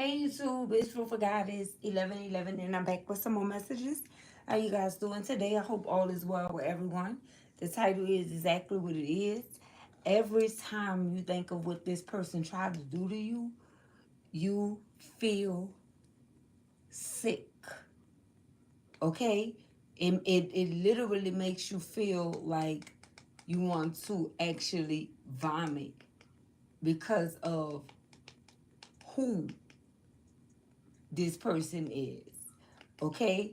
Hey YouTube, it's Proof of God is 11:11 and I'm back with some more messages. How you guys doing today? I hope all is well with everyone. The title is exactly what it is. Every time you think of what this person tried to do to you, you feel sick. Okay? It literally makes you feel like you want to actually vomit because of who this person is. Okay?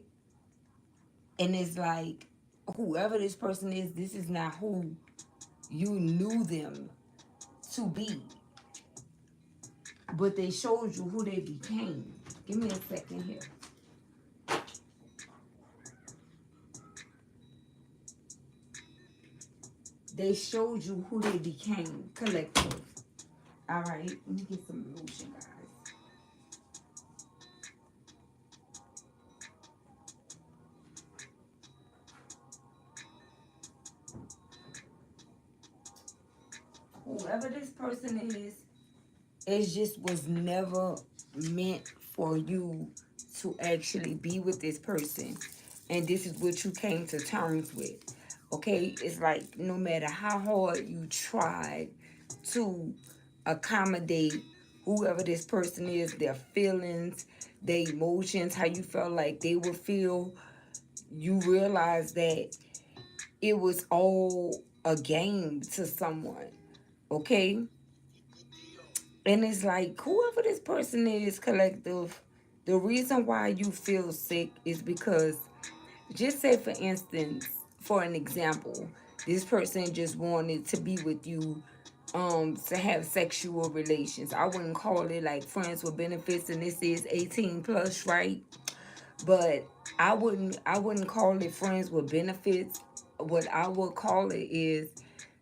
And it's like, whoever this person is, this is not who you knew them to be. But they showed you who they became. Give me a second here. They showed you who they became, collective. All right, let me get some lotion, guys. Whoever this person is, it just was never meant for you to actually be with this person. And this is what you came to terms with. Okay? It's like no matter how hard you tried to accommodate whoever this person is, their feelings, their emotions, how you felt like they would feel, you realize that it was all a game to someone. Okay? And it's like, whoever this person is, collective, the reason why you feel sick is because, just say for instance, for an example, this person just wanted to be with you to have sexual relations. I wouldn't call it like friends with benefits, and this is 18 plus, right? But I wouldn't call it friends with benefits. What I would call it is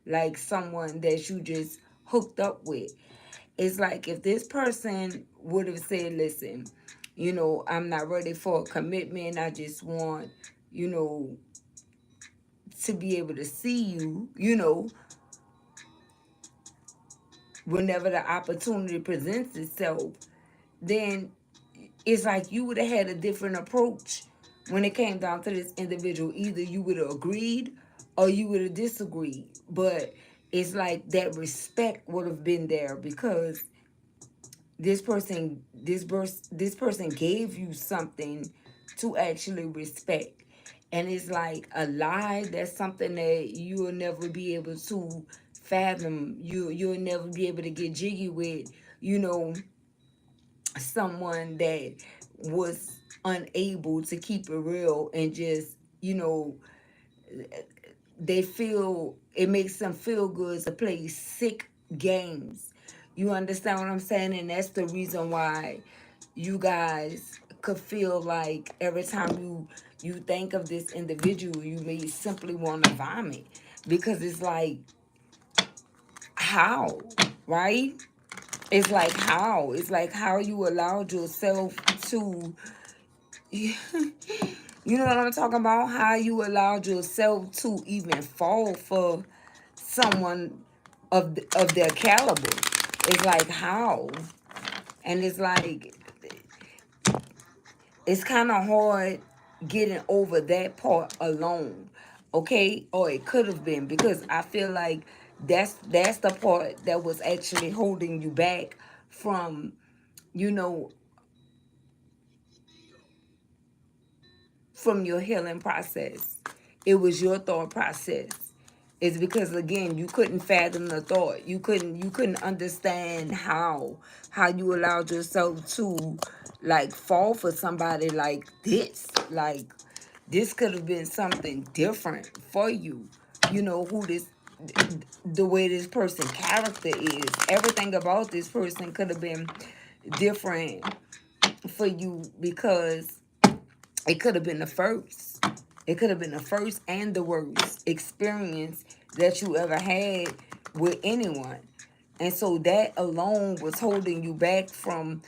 like someone that you just hooked up with. It's like if this person would have said, listen, I'm not ready for a commitment. I just want, you know, to be able to see you, whenever the opportunity presents itself, then it's like you would have had a different approach when it came down to this individual. Either you would have agreed or you would have disagreed. But it's like that respect would have been there because this person gave you something to actually respect. And it's like a lie, that's something that you'll never be able to fathom. You'll never be able to get jiggy with, someone that was unable to keep it real, and just, they feel it makes them feel good to play sick games. You understand what I'm saying? And that's the reason why you guys could feel like every time you think of this individual, you may simply want to vomit, because it's like, how, right? It's like how you allowed yourself to you know what I'm talking about? How you allowed yourself to even fall for someone of their caliber. It's like, how? And it's like, it's kind of hard getting over that part alone. Okay? Or it could have been, because I feel like that's the part that was actually holding you back from, you know, from your healing process. It was your thought process. It's because, again, you couldn't fathom the thought. You couldn't understand how you allowed yourself to like fall for somebody like this. Like, this could have been something different for you. Who this, the way this person character is. Everything about this person could have been different for you, because it could have been the first. It could have been the first and the worst experience that you ever had with anyone. And so that alone was holding you back from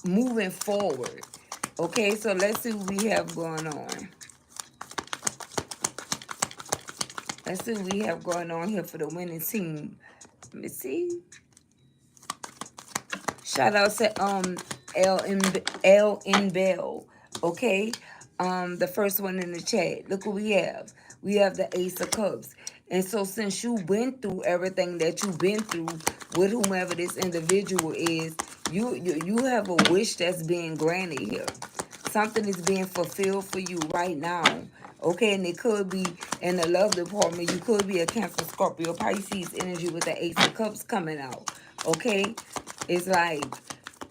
moving forward. Okay, so let's see what we have going on. Let's see what we have going on here for the winning team. Let me see. Shout out to L in Bell. Okay. The first one in the chat. Look what we have. We have the Ace of Cups. And so since you went through everything that you've been through with whomever this individual is, you have a wish that's being granted here. Something is being fulfilled for you right now. Okay, and it could be in the love department. You could be a Cancer, Scorpio, Pisces energy with the Ace of Cups coming out. Okay, it's like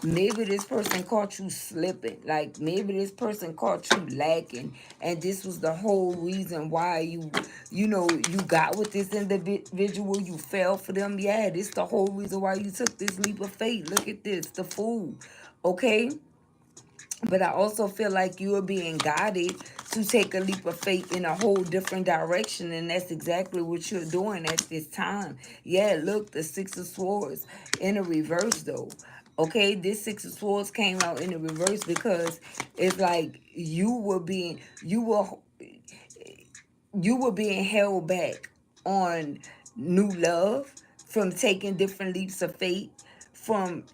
maybe this person caught you slipping. Like maybe this person caught you lacking, and this was the whole reason why you got with this individual. You fell for them. Yeah, this the whole reason why you took this leap of faith. Look at this, the Fool. Okay. But I also feel like you are being guided to take a leap of faith in a whole different direction. And that's exactly what you're doing at this time. Yeah, look, the Six of Swords in a reverse though. Okay, this Six of Swords came out in the reverse because it's like you were being held back on new love, from taking different leaps of faith, from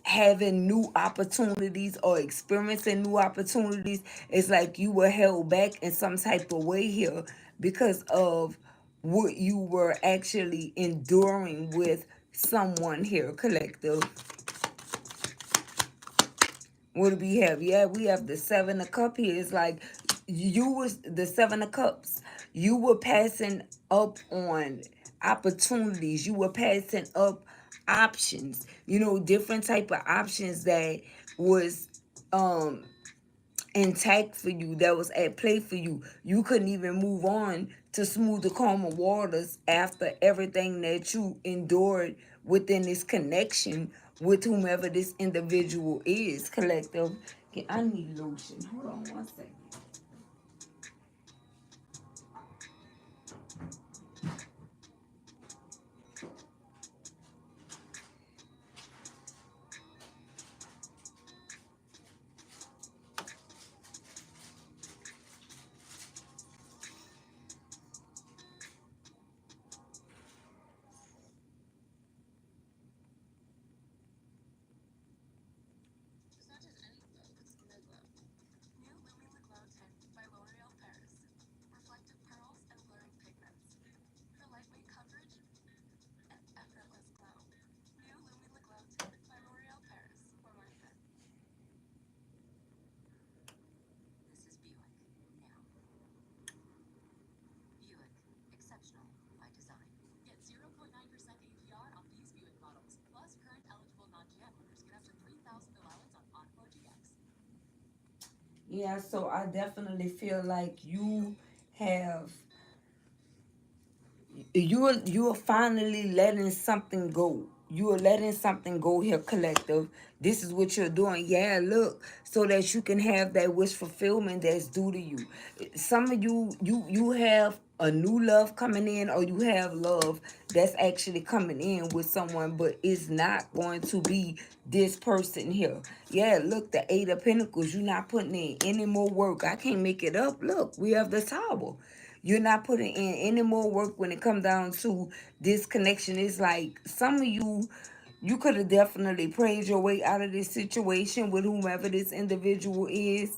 having new opportunities or experiencing new opportunities. It's like you were held back in some type of way here because of what you were actually enduring with someone here, collective. What do we have? Yeah, we have the Seven of Cups here. It's like you was the Seven of Cups. You were passing up on opportunities. You were passing up options. Different type of options that was um intact for you, that was at play for you. You couldn't even move on to smooth the calmer waters after everything that you endured within this connection with whomever this individual is, collective. Okay, I need lotion. Hold on one second. Yeah, so I definitely feel like have you're finally letting something go. You are letting something go here, collective. This is what you're doing. Yeah, look, so that you can have that wish fulfillment that's due to you. Some of you have a new love coming in, or you have love that's actually coming in with someone, but it's not going to be this person here. Yeah, look, the Eight of Pentacles. You're not putting in any more work. I can't make it up. Look, we have the Tower. You're not putting in any more work when it comes down to this connection. It's like some of you could have definitely prayed your way out of this situation with whomever this individual is.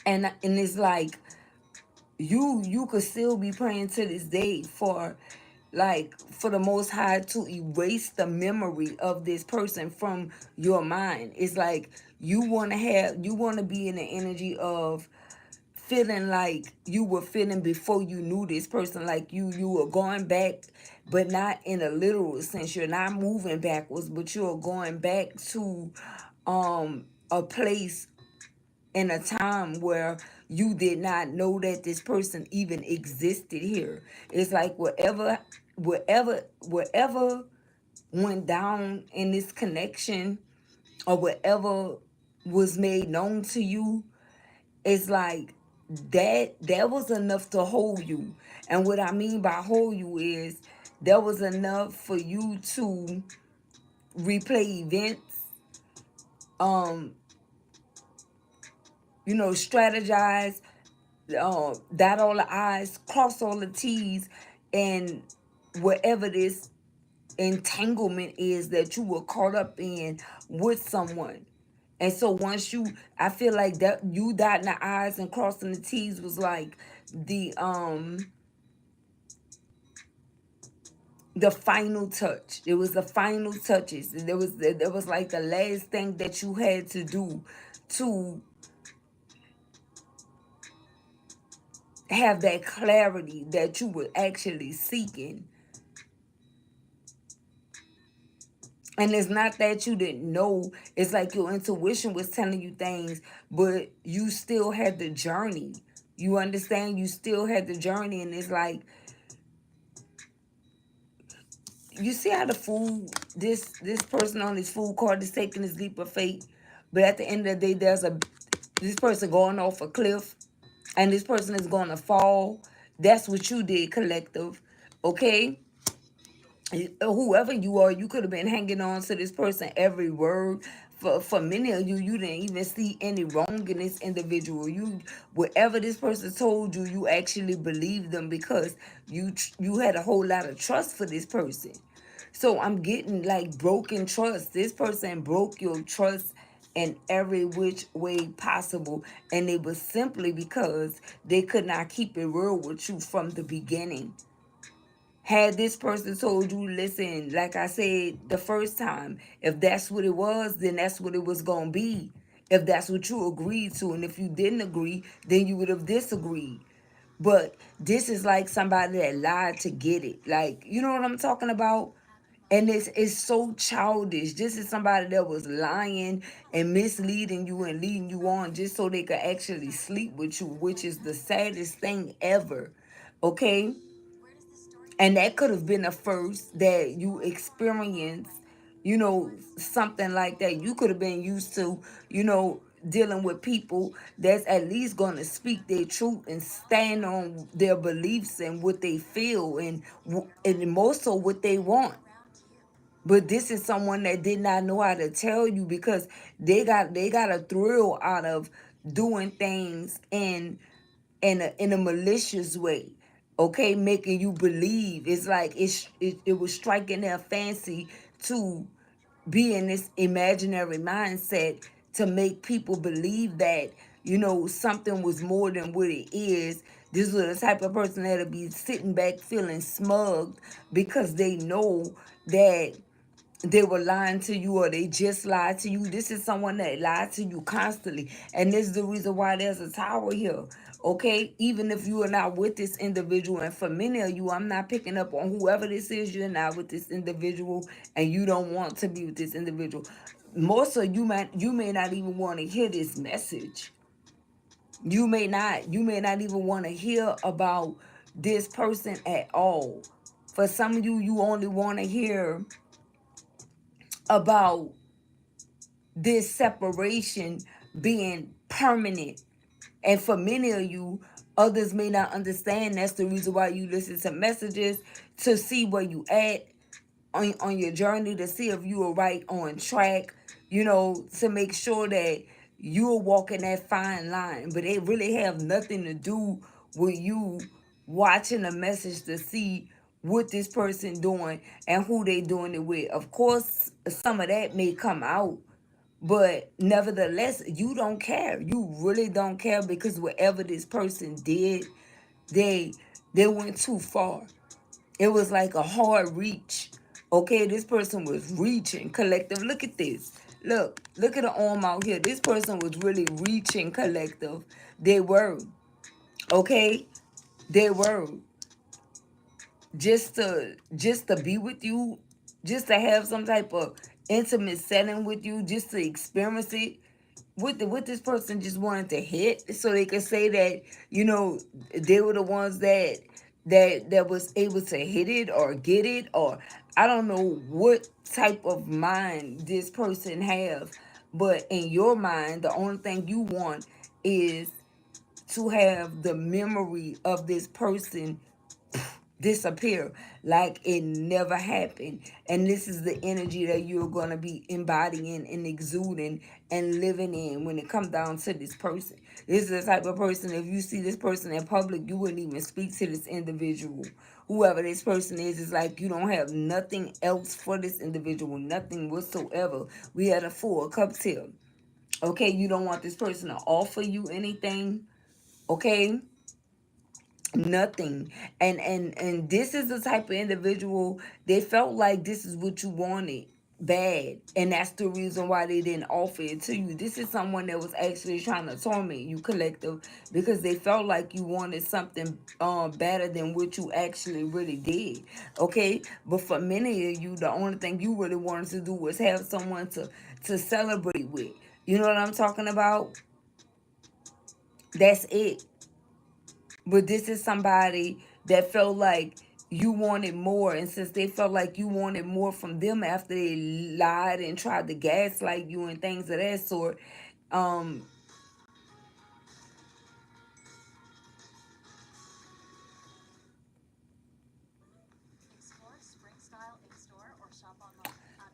And it's like you could still be praying to this day for the Most High to erase the memory of this person from your mind. It's like you want to be in the energy of feeling like you were feeling before you knew this person, like you were going back, but not in a literal sense. You're not moving backwards, but you're going back to a place in a time where you did not know that this person even existed here. It's like whatever went down in this connection, or whatever was made known to you, it's like that was enough to hold you. And what I mean by hold you is that was enough for you to replay events, um strategize, dot all the I's, cross all the T's, and whatever this entanglement is that you were caught up in with someone. And so once you, I feel like that you dotting the I's and crossing the T's was like the final touch. It was the final touches. There was like the last thing that you had to do to have that clarity that you were actually seeking. And it's not that you didn't know. It's like your intuition was telling you things, but you still had the journey. You understand? You still had the journey, and it's like, you see how the fool, this person on this fool card is taking this leap of faith, but at the end of the day, this person going off a cliff, and this person is going to fall. That's what you did, collective. Okay? Whoever you are, you could have been hanging on to this person every word. For many of you, you didn't even see any wrong in this individual. Whatever this person told you, you actually believed them because you had a whole lot of trust for this person. So I'm getting like broken trust. This person broke your trust in every which way possible, and it was simply because they could not keep it real with you from the beginning. Had this person told you, listen, like I said the first time, if that's what it was, then that's what it was going to be. If that's what you agreed to. And if you didn't agree, then you would have disagreed. But this is like somebody that lied to get it. Like, you know what I'm talking about? And it's so childish. This is somebody that was lying and misleading you and leading you on just so they could actually sleep with you, which is the saddest thing ever. Okay? And that could have been a first that you experienced, something like that. You could have been used to, dealing with people that's at least going to speak their truth and stand on their beliefs and what they feel, and most so what they want. But this is someone that did not know how to tell you, because they got a thrill out of doing things in a malicious way. Okay, making you believe. It's like it was striking their fancy to be in this imaginary mindset to make people believe that something was more than what it is. This was the type of person that'll be sitting back feeling smug because they know that they were lying to you, or they just lied to you. This is someone that lied to you constantly. And this is the reason why there's a tower here. Okay? Even if you are not with this individual, and for many of you, I'm not picking up on whoever this is, you're not with this individual and you don't want to be with this individual. Most of you may not even want to hear this message. You may not even want to hear about this person at all. For some of you, you only want to hear about this separation being permanent. And for many of you, others may not understand. That's the reason why you listen to messages, to see where you at on your journey, to see if you are right on track, to make sure that you're walking that fine line. But it really have nothing to do with you watching a message to see what this person doing and who they doing it with. Of course, some of that may come out, but nevertheless, you don't care. You really don't care, because whatever this person did, they they went too far. It was like a hard reach. Okay, this person was reaching, collective. Look at this. Look at the arm out here. This person was really reaching, collective. They were. Okay? They were. Just to be with you, just to have some type of intimate setting with you, just to experience it. What this person just wanted to hit, so they could say that they were the ones that was able to hit it or get it, or I don't know what type of mind this person have. But in your mind, the only thing you want is to have the memory of this person disappear like it never happened. And this is the energy that you're going to be embodying and exuding and living in when it comes down to this person. This is the type of person, if you see this person in public, you wouldn't even speak to this individual. Whoever this person is like you don't have nothing else for this individual, nothing whatsoever. We had a Four of Cups here. Okay, you don't want this person to offer you anything. Okay, nothing. And this is the type of individual, they felt like this is what you wanted bad, and that's the reason why they didn't offer it to you. This is someone that was actually trying to torment you, collective, because they felt like you wanted something better than what you actually really did. Okay, but for many of you, the only thing you really wanted to do was have someone to celebrate with. You know what I'm talking about? That's it. But this is somebody that felt like you wanted more. And since they felt like you wanted more from them after they lied and tried to gaslight you and things of that sort, um,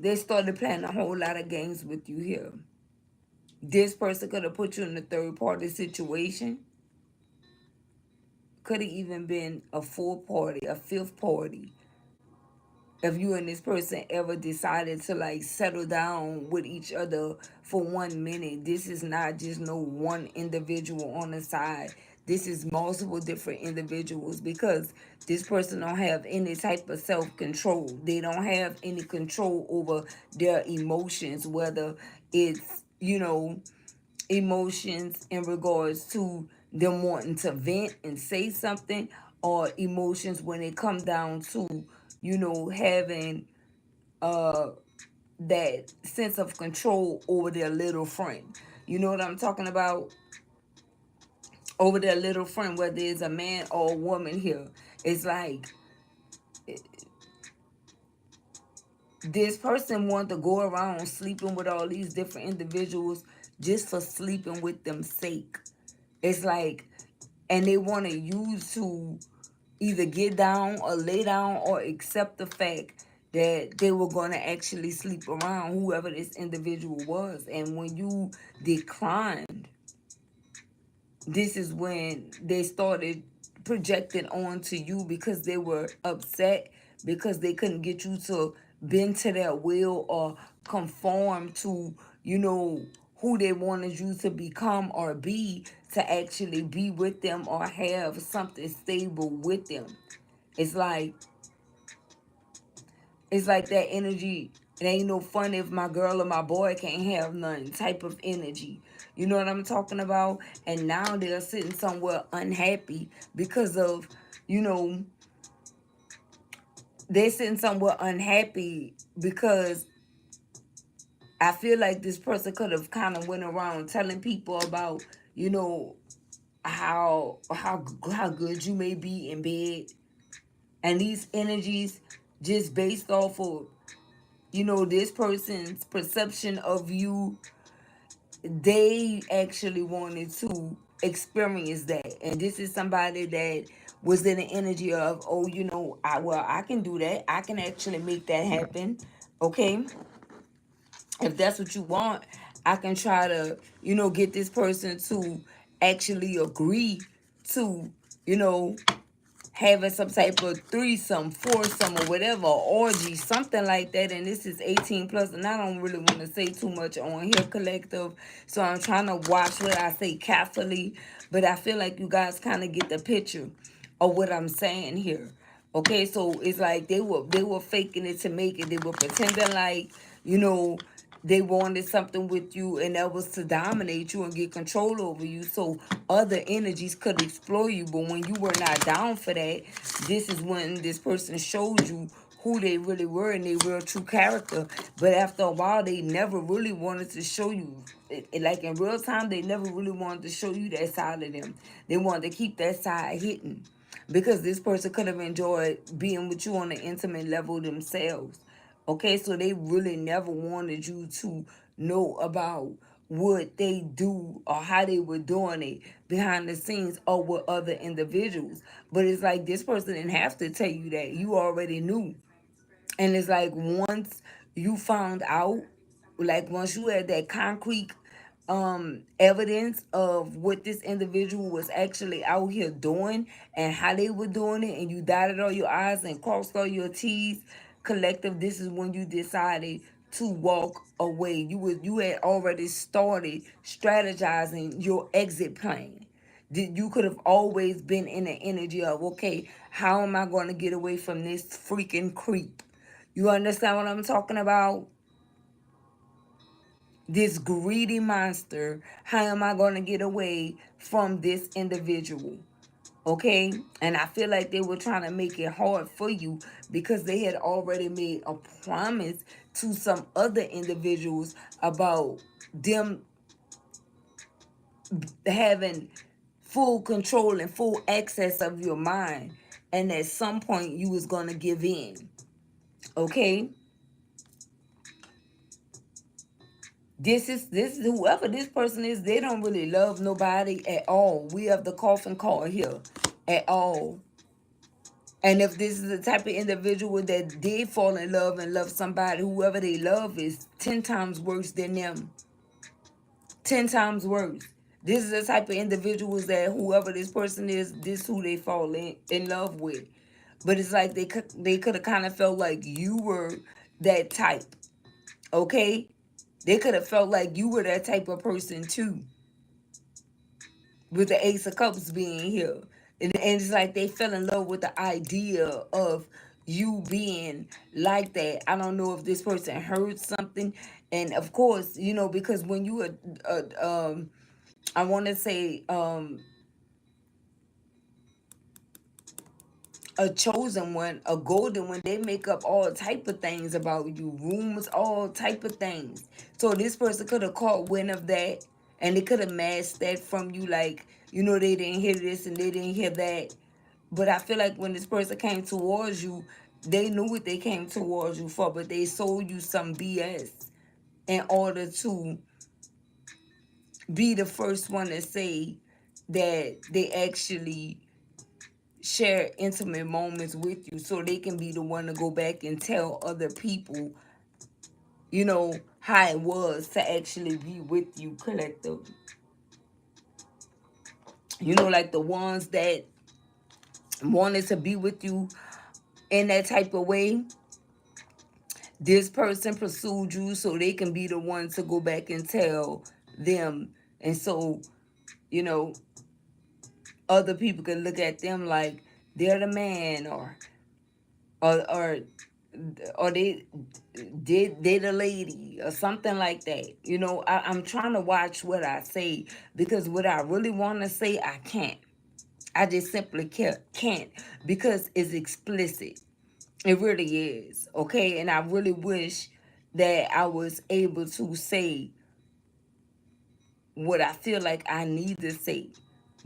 they started playing a whole lot of games with you here. This person could have put you in a third party situation. Could have even been a fourth party, a fifth party. If you and this person ever decided to like settle down with each other for 1 minute, this is not just no one individual on the side. This is multiple different individuals, because this person don't have any type of self-control. They don't have any control over their emotions, whether it's, emotions in regards to them wanting to vent and say something, or emotions when it come down to, having uh that sense of control over their little friend. You know what I'm talking about? Over their little friend, whether it's a man or a woman here. It's like this person want to go around sleeping with all these different individuals just for sleeping with them sake. It's like, and they want to use to either get down or lay down or accept the fact that they were going to actually sleep around whoever this individual was. And when you declined, this is when they started projecting onto you, because they were upset because they couldn't get you to bend to their will or conform to, who they wanted you to become or be, to actually be with them or have something stable with them. It's like it's like that energy. It ain't no fun if my girl or my boy can't have none type of energy. You know what I'm talking about? And now they're sitting somewhere unhappy because of, you know, they're sitting somewhere unhappy because I feel like this person could have kind of went around telling people about, you know, how good you may be in bed, and these energies just based off of, this person's perception of you, they actually wanted to experience that. And this is somebody that was in the energy of, oh, I can do that. I can actually make that happen. Okay. If that's what you want, I can try to, get this person to actually agree to, you know, having some type of threesome, foursome, or whatever, orgy, something like that. And this is 18 plus, and I don't really want to say too much on here, collective. So I'm trying to watch what I say carefully, but I feel like you guys kind of get the picture of what I'm saying here. Okay, so it's like they were faking it to make it. They were pretending like, they wanted something with you, and that was to dominate you and get control over you, so other energies could explore you. But when you were not down for that, this is when this person showed you who they really were and their real true character. But after a while, they never really wanted to show you, like in real time, they never really wanted to show you that side of them. They wanted to keep that side hidden, because this person could have enjoyed being with you on an intimate level themselves. Okay, so they really never wanted you to know about what they do or how they were doing it behind the scenes or with other individuals. But it's like this person didn't have to tell you that. You already knew. And it's like once you found out, like once you had that concrete evidence of what this individual was actually out here doing and how they were doing it, and you dotted all your I's and crossed all your T's, collective, this is when you decided to walk away. You had already started strategizing your exit plan. You could have always been in the energy of, okay, how am I going to get away from this freaking creep? You understand what I'm talking about? This greedy monster. How am I going to get away from this individual? Okay? And I feel like they were trying to make it hard for you because they had already made a promise to some other individuals about them having full control and full access of your mind. And at some point you was going to give in. Okay? This is whoever this person is, they don't really love nobody at all. We have the coffin call here at all. And if this is the type of individual that did fall in love and love somebody, whoever they love is 10 times worse than them. 10 times worse. This is the type of individuals that whoever this person is, this who they fall in love with. But it's like they could have kind of felt like you were that type. Okay? They could have felt like you were that type of person too. With the Ace of Cups being here. And it's like they fell in love with the idea of you being like that. I don't know if this person heard something. And of course, you know, because when you I want to say a chosen one, a golden one, they make up all type of things about you, rumors, all type of things. So this person could have caught wind of that, and they could have masked that from you, like, you know, they didn't hear this and they didn't hear that. But I feel like when this person came towards you, they knew what they came towards you for, but they sold you some BS in order to be the first one to say that they actually share intimate moments with you, so they can be the one to go back and tell other people, you know, how it was to actually be with you, collective. You know, like the ones that wanted to be with you in that type of way, this person pursued you so they can be the one to go back and tell them. And so, you know, other people can look at them like they're the man, or or or they the lady or something like that. You know, I'm trying to watch what I say, because what I really want to say, I can't. I just simply can't, because it's explicit. It really is. Okay. And I really wish that I was able to say what I feel like I need to say,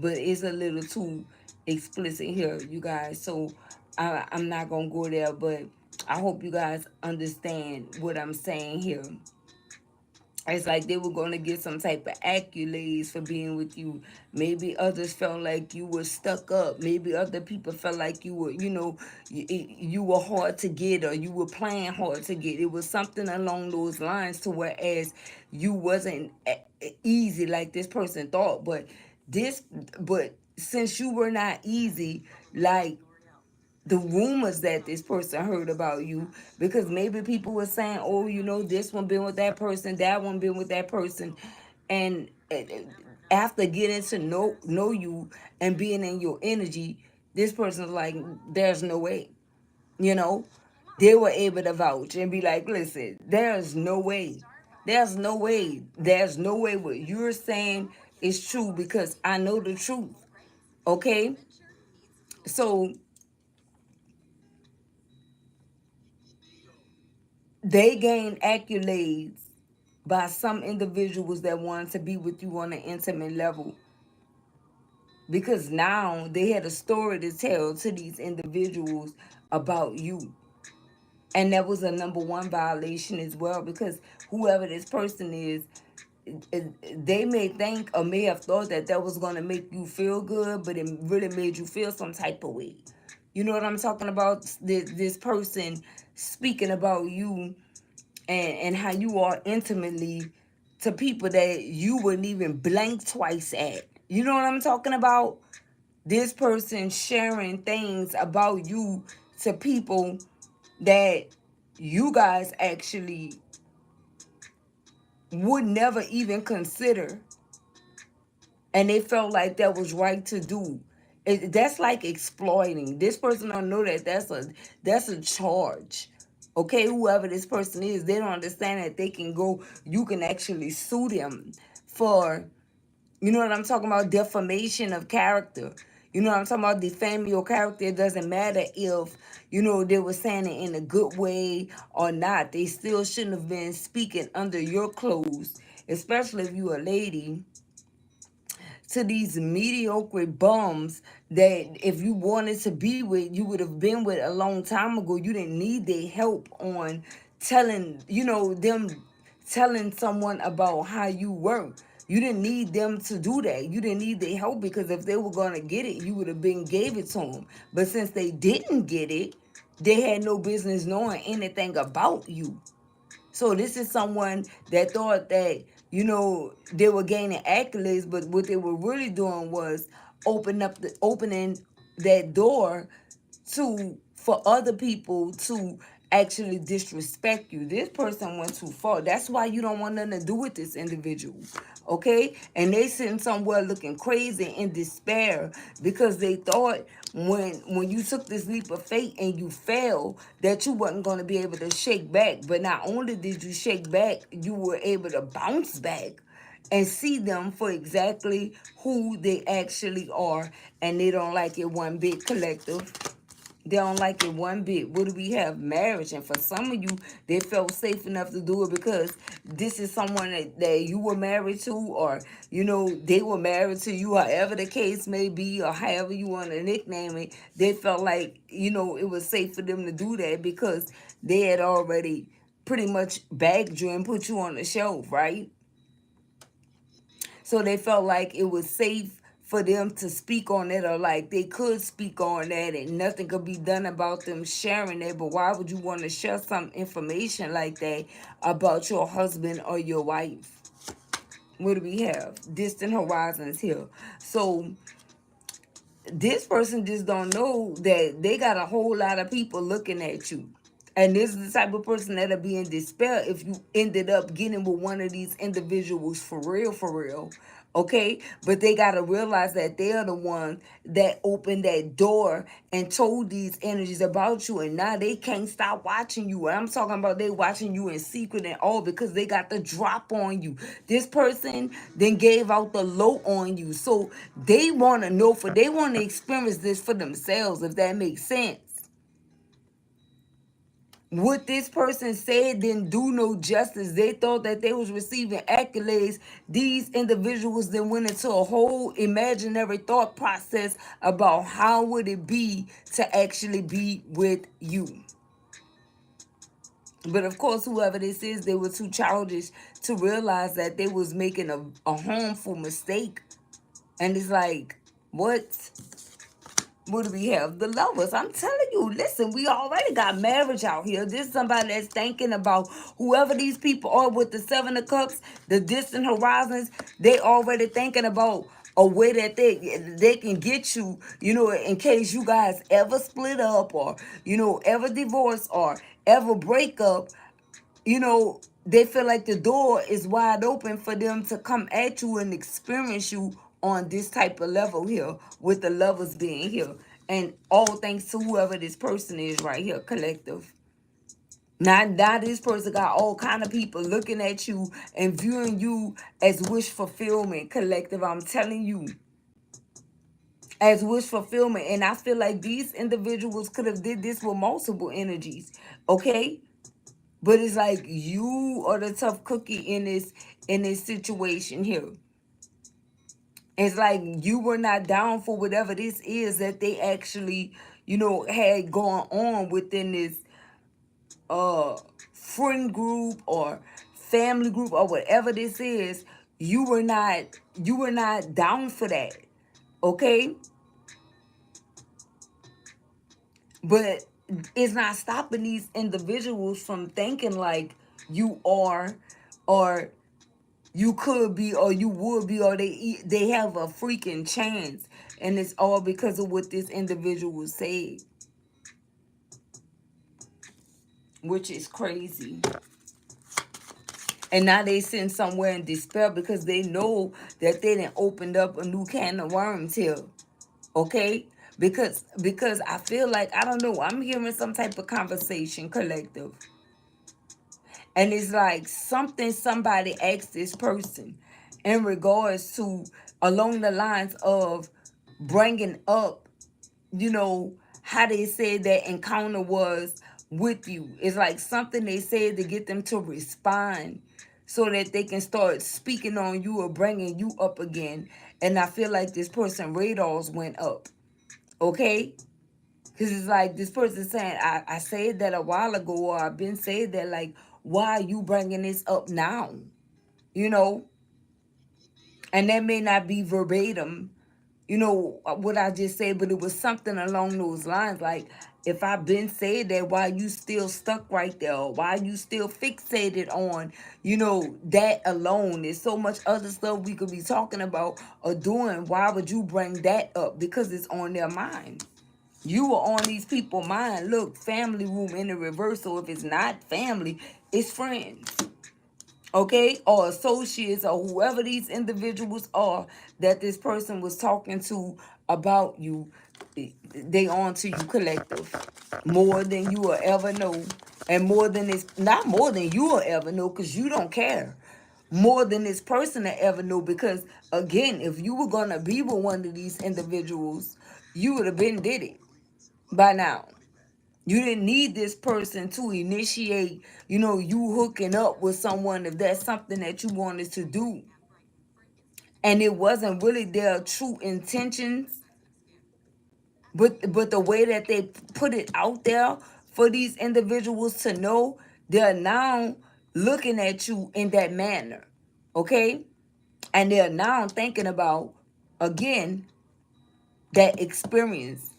but it's a little too explicit here, you guys. So I'm not gonna go there, but I hope you guys understand what I'm saying here. It's like they were going to get some type of accolades for being with you. Maybe others felt like you were stuck up. Maybe other people felt like you were, you know, you were hard to get, or you were playing hard to get. It was something along those lines, to whereas you wasn't easy like this person thought. But since you were not easy, like the rumors that this person heard about you, because maybe people were saying, oh, you know, this one been with that person, that one been with that person. And after getting to know you and being in your energy, this person's like, there's no way. You know, they were able to vouch and be like, listen, there's no way. There's no way. There's no way what you're saying is true, because I know the truth. Okay? So they gained accolades by some individuals that wanted to be with you on an intimate level, because now they had a story to tell to these individuals about you. And that was a number one violation as well, because whoever this person is, they may think or may have thought that that was going to make you feel good, but it really made you feel some type of way. You know what I'm talking about? This person speaking about you and how you are intimately to people that you wouldn't even blink twice at. You know what I'm talking about? This person sharing things about you to people that you guys actually would never even consider, and they felt like that was right to do. That's like exploiting. This person don't know that that's a charge. Okay, whoever this person is, they don't understand that they can go. You can actually sue them for, you know what I'm talking about, defamation of character. You know what I'm talking about, defaming your character. It doesn't matter if, you know, they were saying it in a good way or not. They still shouldn't have been speaking under your clothes, especially if you a lady, to these mediocre bums that if you wanted to be with, you would have been with a long time ago. You didn't need their help on telling, you know, them telling someone about how you work. You didn't need them to do that. You didn't need their help, because if they were going to get it, you would have been gave it to them. But since they didn't get it, they had no business knowing anything about you. So this is someone that thought that, you know, they were gaining accolades, but what they were really doing was opening that door to for other people to actually disrespect you. This person went too far. That's why you don't want nothing to do with this individual. Okay? And they sitting somewhere looking crazy in despair because they thought when you took this leap of faith and you fell, that you wasn't going to be able to shake back. But not only did you shake back, you were able to bounce back and see them for exactly who they actually are. And they don't like it one bit, collective. They don't like it one bit. What do we have? Marriage. And for some of you, they felt safe enough to do it because this is someone that you were married to, or, you know, they were married to you, however the case may be, or however you want to nickname it. They felt like, you know, it was safe for them to do that because they had already pretty much bagged you and put you on the shelf, right? So they felt like it was safe for them to speak on it, or like they could speak on that and nothing could be done about them sharing it. But why would you want to share some information like that about your husband or your wife? What do we have? Distant horizons here. So this person just don't know that they got a whole lot of people looking at you. And this is the type of person that'll be in despair if you ended up getting with one of these individuals for real, for real. Okay? But they got to realize that they are the one that opened that door and told these energies about you. And now they can't stop watching you. And I'm talking about they watching you in secret and all because they got the drop on you. This person then gave out the low on you. So they want to know, they want to experience this for themselves, if that makes sense. What this person said didn't do no justice. They thought that they was receiving accolades. These individuals then went into a whole imaginary thought process about how would it be to actually be with you. But of course, whoever this is, they were too childish to realize that they was making a harmful mistake. And it's like, what? What do we have? The lovers. I'm telling you, listen, we already got marriage out here. This is somebody that's thinking about whoever these people are with the Seven of Cups, the distant horizons. They already thinking about a way that they can get you, you know, in case you guys ever split up or, you know, ever divorce or ever break up. You know, they feel like the door is wide open for them to come at you and experience you on this type of level here, with the lovers being here. And all thanks to whoever this person is right here, collective. Now this person got all kind of people looking at you and viewing you as wish fulfillment, collective. I'm telling you, as wish fulfillment. And I feel like these individuals could have did this with multiple energies, okay? But it's like you are the tough cookie in this situation here. It's like you were not down for whatever this is that they actually, you know, had going on within this friend group or family group or whatever this is, you were not down for that. Okay? But it's not stopping these individuals from thinking like you are, or you could be, or you would be, or they have a freaking chance. And it's all because of what this individual said, which is crazy. And now they sitting somewhere in despair because they know that they done opened up a new can of worms here. Okay? Because I feel like, I don't know, I'm hearing some type of conversation collective. And it's like something somebody asked this person in regards to, along the lines of bringing up, how they said that encounter was with you. It's like something they said to get them to respond so that they can start speaking on you or bringing you up again. And I feel like this person radars went up. Okay? Because it's like this person saying, I said that a while ago, or I've been saying that, like, why are you bringing this up now? You know? And that may not be verbatim, what I just said, but it was something along those lines. Like, if I've been saying that, why you still stuck right there? Or why you still fixated on, that alone? There's so much other stuff we could be talking about or doing. Why would you bring that up? Because it's on their mind. You were on these people's mind. Look, family room in the reversal. If it's not family, it's friends. Okay? Or associates, or whoever these individuals are that this person was talking to about you. They on to you collective. More than you will ever know. And more than this, not more than you will ever know, because you don't care. More than this person will ever know. Because again, if you were gonna be with one of these individuals, you would have been did it by now. You didn't need this person to initiate, you hooking up with someone if that's something that you wanted to do. And it wasn't really their true intentions, but the way that they put it out there for these individuals to know, they're now looking at you in that manner. Okay? And they're now thinking about, again, that experience.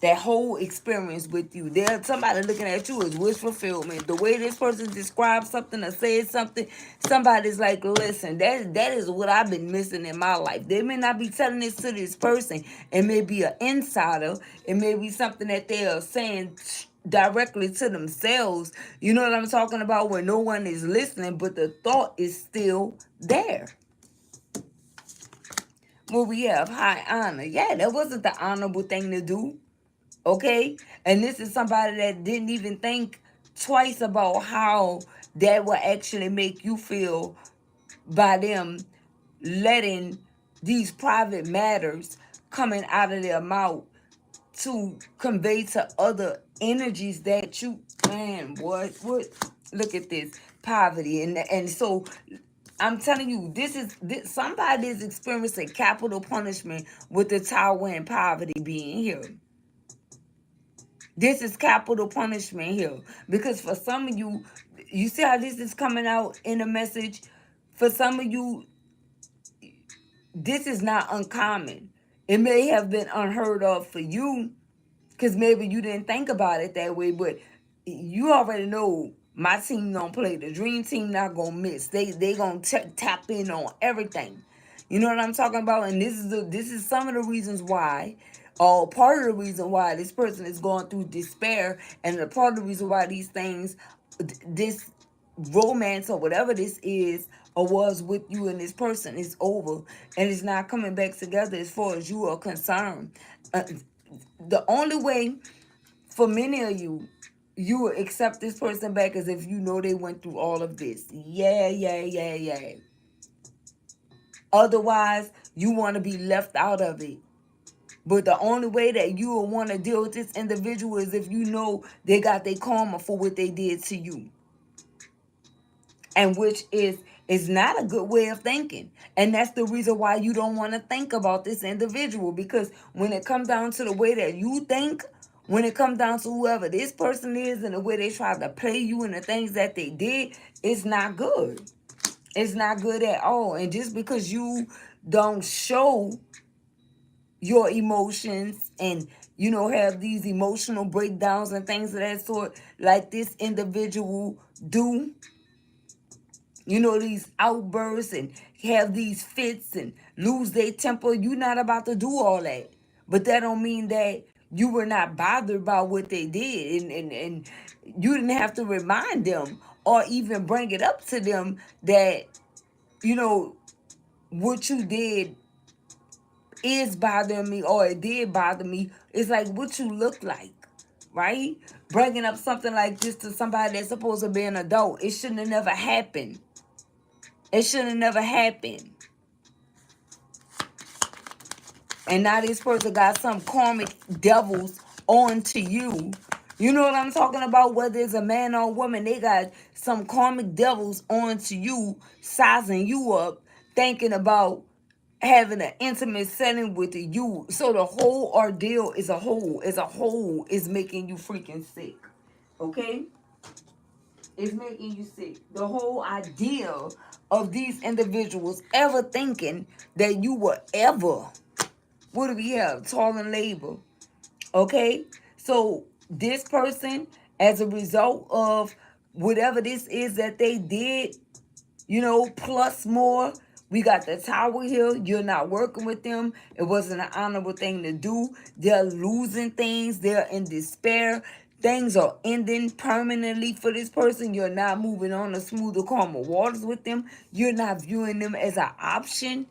That whole experience with you. There's somebody looking at you as wish fulfillment. The way this person describes something or says something, somebody's like, listen, that is what I've been missing in my life. They may not be telling this to this person. It may be an insider. It may be something that they are saying directly to themselves. You know what I'm talking about? Where no one is listening, but the thought is still there. Well, we have high honor. Yeah, that wasn't the honorable thing to do. Okay? And this is somebody that didn't even think twice about how that will actually make you feel by them letting these private matters coming out of their mouth to convey to other energies that you, man, what look at this poverty. And so I'm telling you, this somebody is experiencing capital punishment with the tower and poverty being here. This is capital punishment here. Because for some of you, you see how this is coming out in a message? For some of you, this is not uncommon. It may have been unheard of for you, because maybe you didn't think about it that way, but you already know my team don't play. The dream team not gonna miss. They gonna tap in on everything. You know what I'm talking about? And this is some of the reasons why, or part of the reason why this person is going through despair, and the part of the reason why these things, this romance or whatever this is or was with you and this person is over, and it's not coming back together as far as you are concerned. The only way for many of you, you will accept this person back as if you know they went through all of this. Yeah. Otherwise, you want to be left out of it. But the only way that you will want to deal with this individual is if you know they got their karma for what they did to you. And which is not a good way of thinking. And that's the reason why you don't want to think about this individual. Because when it comes down to the way that you think, when it comes down to whoever this person is and the way they try to play you and the things that they did, it's not good. It's not good at all. And just because you don't show your emotions and have these emotional breakdowns and things of that sort like this individual do, these outbursts and have these fits and lose their temper, you're not about to do all that. But that don't mean that you were not bothered by what they did, and you didn't have to remind them or even bring it up to them that what you did is bothering me, or it did bother me. It's like what you look like, right? Bringing up something like this to somebody that's supposed to be an adult, it shouldn't have never happened. It should have never happened. And now this person got some karmic devils onto you. You know what I'm talking about? Whether it's a man or a woman, they got some karmic devils onto you, sizing you up, thinking about having an intimate setting with you. So the whole ordeal as a whole is making you freaking sick. Okay? It's making you sick. The whole idea of these individuals ever thinking that you were ever, what do we have? Tall and labor. Okay? So this person, as a result of whatever this is that they did, plus more. We got the tower here. You're not working with them. It wasn't an honorable thing to do. They're losing things. They're in despair. Things are ending permanently for this person. You're not moving on to smoother, calmer waters with them. You're not viewing them as an option.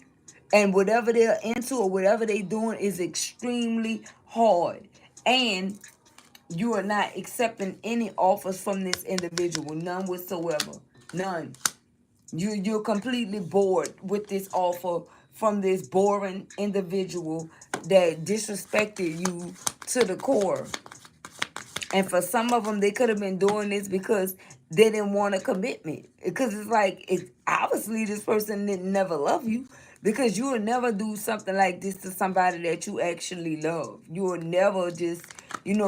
And whatever they're into or whatever they're doing is extremely hard. And you are not accepting any offers from this individual. None whatsoever. None. You're completely bored with this offer from this boring individual that disrespected you to the core. And for some of them, they could have been doing this because they didn't want a commitment. Because it's like, obviously this person didn't never love you. Because you would never do something like this to somebody that you actually love. You would never just,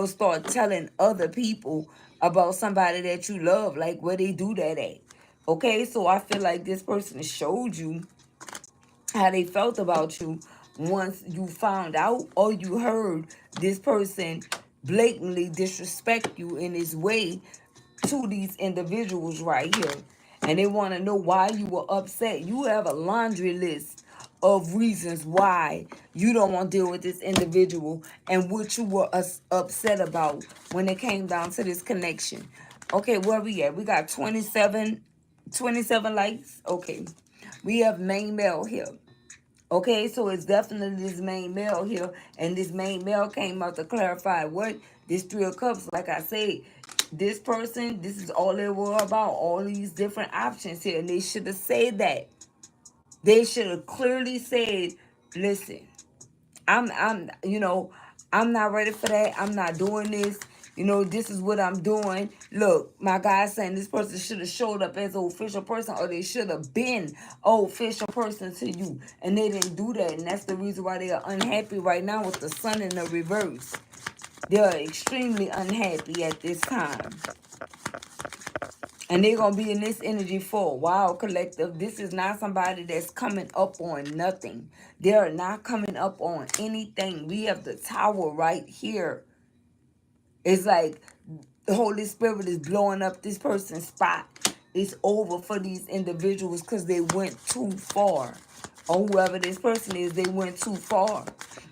start telling other people about somebody that you love, like where they do that at. Okay, so I feel like this person showed you how they felt about you once you found out or you heard this person blatantly disrespect you in his way to these individuals right here. And they want to know why you were upset. You have a laundry list of reasons why you don't want to deal with this individual and what you were upset about when it came down to this connection. Okay, where we at? We got 27 likes. Okay, we have main male here. Okay, so it's definitely this main male here, and this main male came out to clarify what this Three of Cups. Like I said, this person, this is all they were about, all these different options here, and they should have said that. They should have clearly said, listen, I'm not ready for that. I'm not doing this. This is what I'm doing. Look, my guy's saying this person should have showed up as an official person, or they should have been an official person to you. And they didn't do that. And that's the reason why they are unhappy right now with the sun in the reverse. They are extremely unhappy at this time. And they're going to be in this energy for a while, collective. This is not somebody that's coming up on nothing. They are not coming up on anything. We have the tower right here. It's like the Holy Spirit is blowing up this person's spot. It's over for these individuals because they went too far. Or whoever this person is, they went too far.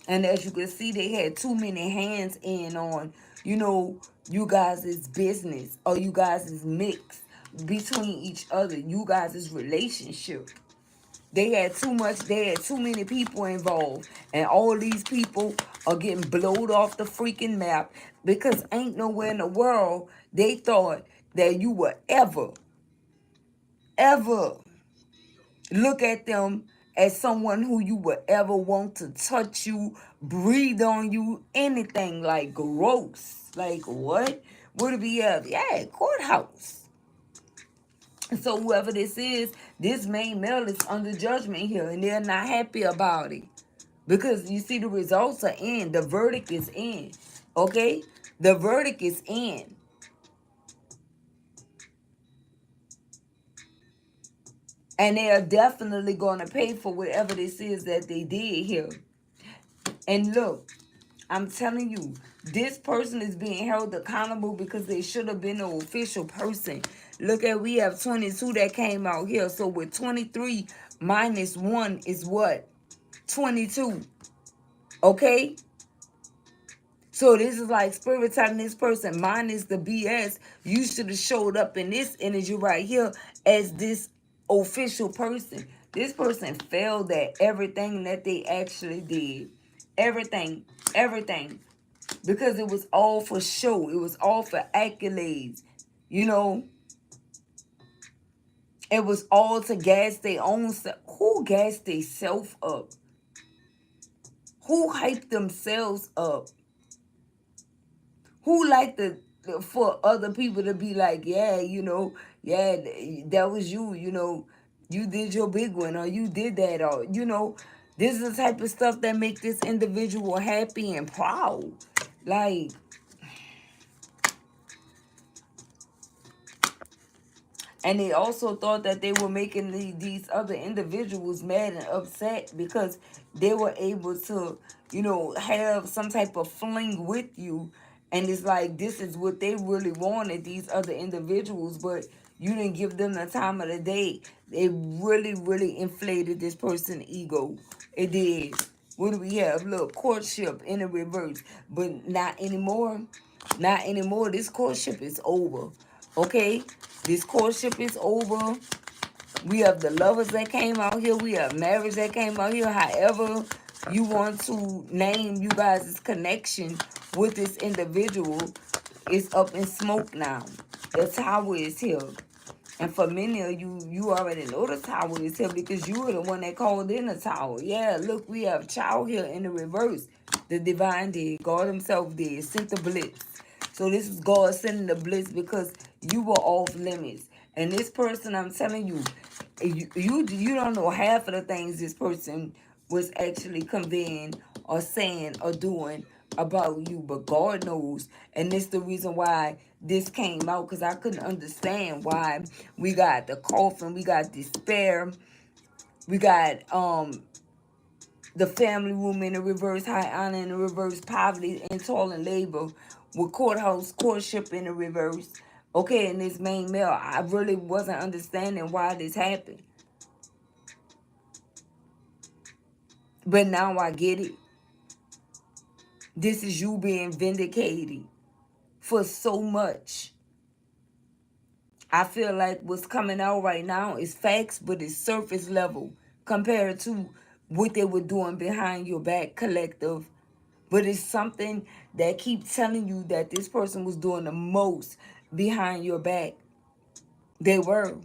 And as you can see, they had too many hands in on, you guys' business or you guys' mix between each other, you guys' relationship. They had too many people involved. And all these people are getting blowed off the freaking map because ain't nowhere in the world they thought that you would ever look at them as someone who you would ever want to touch you, breathe on you, anything. Like gross. Like what? What do we have? Yeah, courthouse. So whoever this is, this main male is under judgment here, and they're not happy about it. Because you see the results are in. The verdict is in. Okay? The verdict is in. And they are definitely going to pay for whatever this is that they did here. And look, I'm telling you, this person is being held accountable because they should have been an official person. Look at, we have 22 that came out here. So with 23 minus 1 is what? 22. Okay? So this is like spirit telling this person, minus the BS, you should have showed up in this energy right here as this official person. This person failed at everything that they actually did. Everything. Everything. Because it was all for show. It was all for accolades. You know, it was all to gas their own self. Who gassed their self up? Who hyped themselves up? Who like for other people to be like, yeah, you know, yeah, that was you, you know, you did your big one, or you did that, or, you know, this is the type of stuff that make this individual happy and proud. Like, and they also thought that they were making these other individuals mad and upset because they were able to, you know, have some type of fling with you. And it's like, this is what they really wanted, these other individuals, but you didn't give them the time of the day. They really, really inflated this person's ego. It did. What do we have? Look, courtship in the reverse. But not anymore. Not anymore. This courtship is over. Okay? This courtship is over. We have the lovers that came out here. We have marriage that came out here. However you want to name you guys' connection with this individual is up in smoke now. The tower is here. And for many of you, you already know the tower is here because you were the one that called in the tower. Yeah, look, we have child here in the reverse. The divine did. God himself did. Sent the blitz. So this is God sending the blitz because you were off limits. And this person, I'm telling you, you don't know half of the things this person was actually conveying or saying or doing about you, but God knows. And this the reason why this came out, because I couldn't understand why we got the coffin, we got despair, we got the family room in the reverse, high honor in the reverse, poverty and toil and labor, with courthouse courtship in the reverse. Okay, and this main male, I really wasn't understanding why this happened. But now I get it. This is you being vindicated for so much. I feel like what's coming out right now is facts, but it's surface level compared to what they were doing behind your back, collective. But it's something that keeps telling you that this person was doing the most behind your back. They were.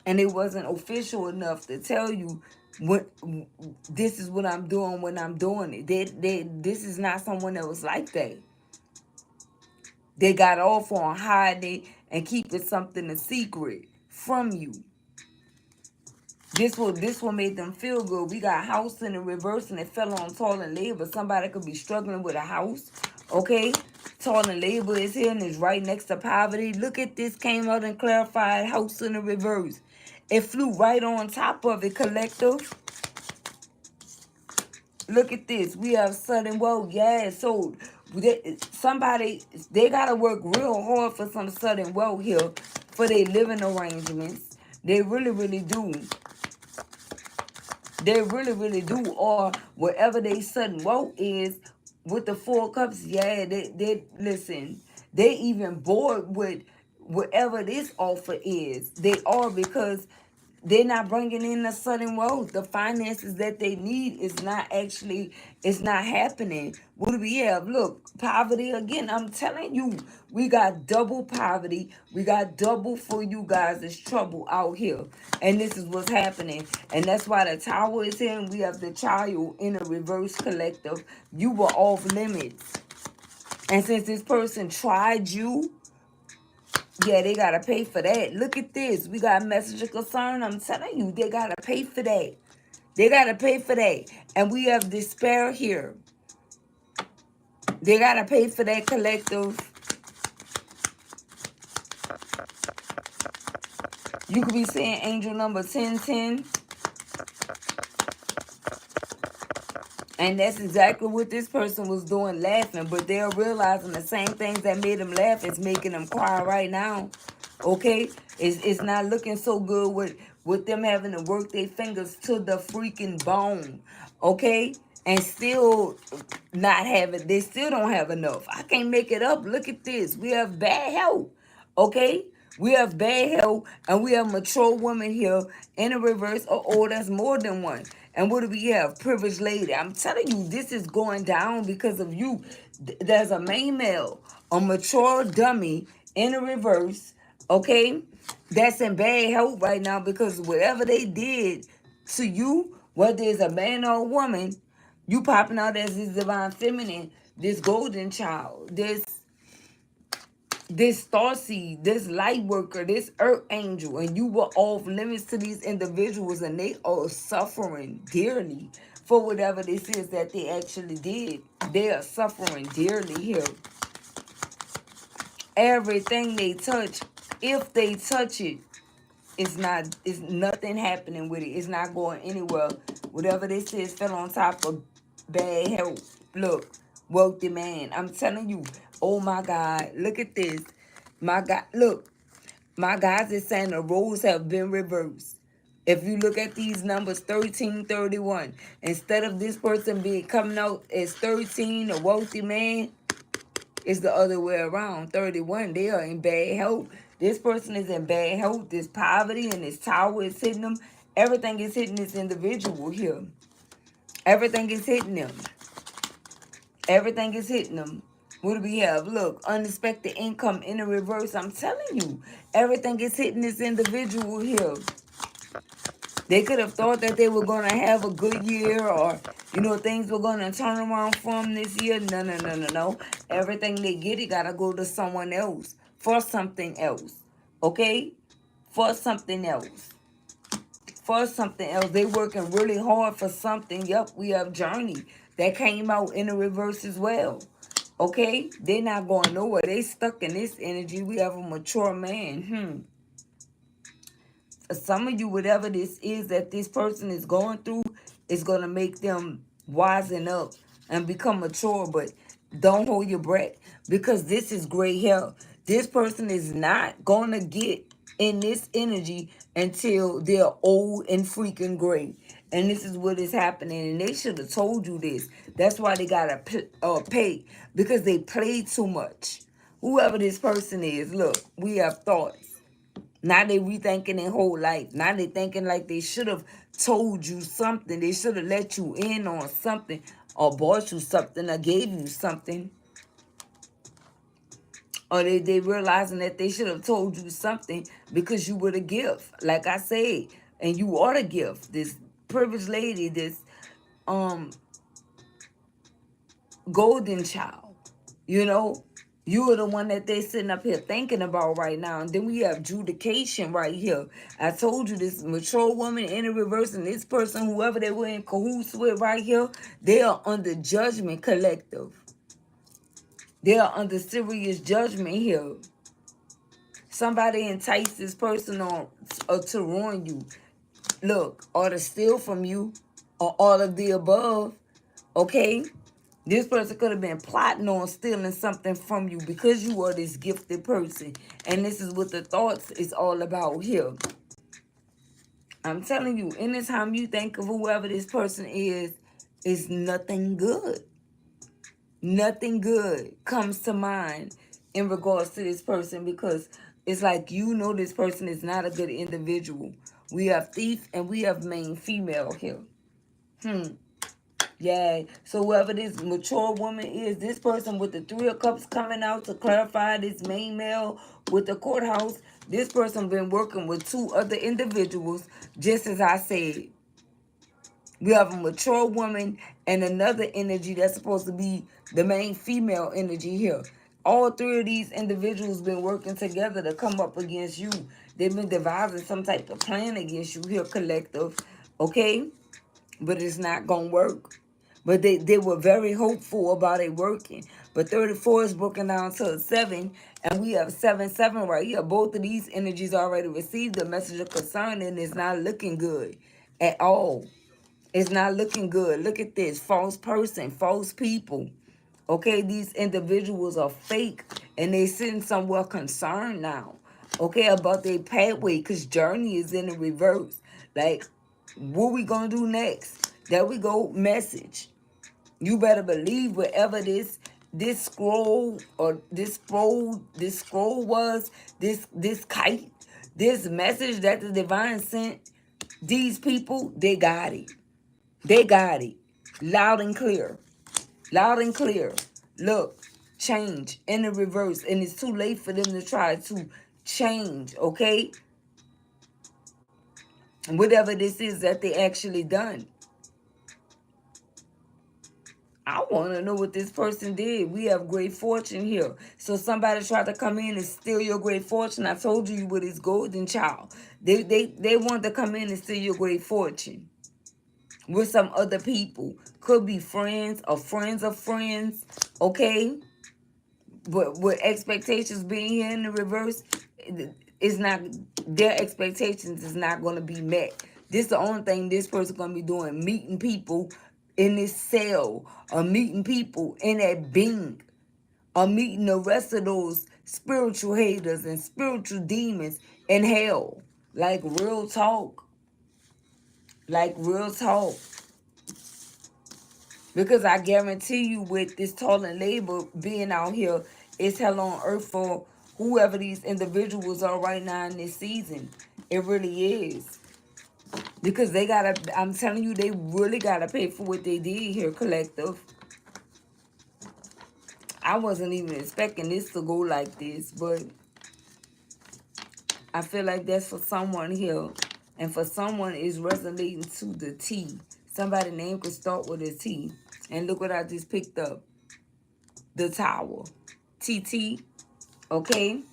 And it wasn't official enough to tell you what this is what I'm doing when I'm doing it. This is not someone that was like that. They got off on hiding and keeping something a secret from you. This one made them feel good. We got house in the reverse and it fell on toil and labor. Somebody could be struggling with a house. Okay? Toil and labor is here and it's right next to poverty. Look at this, came out and clarified house in the reverse. It flew right on top of it, collective. Look at this. We have sudden wealth. Yeah, so somebody, they got to work real hard for some sudden wealth here for their living arrangements. They really, really do. They really, really do. Or whatever they sudden wealth is with the 4 cups. Yeah, they listen. They even bored with whatever this offer is. They are, because they're not bringing in the sudden wealth. The finances that they need is not actually, it's not happening. What do we have? Look, poverty again. I'm telling you, we got double poverty. We got double for you guys. There's trouble out here. And this is what's happening. And that's why the tower is here. And we have the child in a reverse, collective. You were off limits. And since this person tried you, yeah, they got to pay for that. Look at this. We got message of concern. I'm telling you, they got to pay for that. They got to pay for that. And we have despair here. They got to pay for that, collective. You could be saying angel number 1010. And that's exactly what this person was doing, laughing. But they're realizing the same things that made them laugh is making them cry right now. Okay? It's not looking so good with them having to work their fingers to the freaking bone. Okay? And still not having, they still don't have enough. I can't make it up. Look at this. We have bad health. Okay? We have bad health, and we have mature women here in the reverse. Oh, that's more than one. And what do we have? Privileged lady. I'm telling you, this is going down because of you. There's a main male, a mature dummy in the reverse, okay? That's in bad health right now because whatever they did to you, whether it's a man or a woman, you popping out as this divine feminine, this golden child, this star seed, this light worker, this earth angel, and you were off limits to these individuals, and they are suffering dearly for whatever this is that they actually did. They are suffering dearly here. Everything they touch, if they touch it, it's nothing happening with it. It's not going anywhere. Whatever this is fell on top of bad health. Look, wealthy man. I'm telling you. Oh my God. Look at this. My God. Look. My guys is saying the roles have been reversed. If you look at these numbers, 1331, instead of this person being coming out as 13, a wealthy man, it's the other way around. 31, they are in bad health. This person is in bad health. This poverty and this tower is hitting them. Everything is hitting this individual here. Everything is hitting them. Everything is hitting them. What do we have? Look, unexpected income in the reverse. I'm telling you, everything is hitting this individual here. They could have thought that they were going to have a good year, or, things were going to turn around for them this year. No. Everything they get, it got to go to someone else for something else. Okay? For something else. For something else. They working really hard for something. Yep, we have Journey. That came out in the reverse as well. Okay? They're not going nowhere. They stuck in this energy. We have a mature man. Some of you, whatever this is that this person is going through, is going to make them wisen up and become mature. But don't hold your breath, because this is gray hair. This person is not going to get in this energy until they're old and freaking gray. And this is what is happening. And they should have told you this. That's why they got to pay, because they played too much. Whoever this person is, look, we have thoughts. Now they rethinking their whole life. Now they thinking like they should have told you something. They should have let you in on something, or bought you something, or gave you something. Or they realizing that they should have told you something because you were the gift. Like I said, and you are the gift. This privileged lady, this golden child, You are the one that they sitting up here thinking about right now. And then we have Vindication right here. I told you, this mature woman in the reverse, and this person, whoever they were in cahoots with right here, they are under judgment, collective. They are under serious judgment here. Somebody enticed this person on to ruin you. Look, or to steal from you, or all of the above. Okay? This person could have been plotting on stealing something from you because you are this gifted person. And this is what the thoughts is all about here. I'm telling you, anytime you think of whoever this person is nothing good. Nothing good comes to mind in regards to this person, because it's like this person is not a good individual. We have thief and we have main female here. Yeah, so whoever this mature woman is, this person with the 3 of Cups coming out to clarify this main male with the courthouse, this person been working with 2 other individuals, just as I said. We have a mature woman and another energy that's supposed to be the main female energy here. All 3 of these individuals been working together to come up against you. They've been devising some type of plan against you here, collective. Okay? But it's not going to work. But they were very hopeful about it working. But 34 is broken down to a 7, and we have 7 right here. Both of these energies already received the message of concern, and it's not looking good at all. It's not looking good. Look at this. False person, false people. Okay, these individuals are fake, and they sitting somewhere concerned now. Okay, about their pathway, because journey is in the reverse. Like, what we gonna do next? There we go, message. You better believe whatever this scroll or this scroll was, this kite, this message that the divine sent, these people, they got it. They got it. Loud and clear. Loud and clear. Look, change in the reverse. And it's too late for them to try to change, okay? Whatever this is that they actually done. I want to know what this person did. We have great fortune here. So somebody tried to come in and steal your great fortune. I told you with his golden child. They want to come in and steal your great fortune with some other people. Could be friends or friends of friends, okay? But with expectations being here in the reverse, it's not, their expectations is not going to be met. This is the only thing this person going to be doing, meeting people in this cell, or meeting people in that being, or meeting the rest of those spiritual haters and spiritual demons in hell. Like real talk. Like real talk. Because I guarantee you, with this toil and labor being out here, it's hell on earth for whoever these individuals are right now in this season. It really is. Because they gotta, I'm telling you, they really gotta pay for what they did here, collective. I wasn't even expecting this to go like this, but I feel like that's for someone here. And for someone is resonating to the T. Somebody's name could start with a T. And look what I just picked up. The Tower. TT. Okay?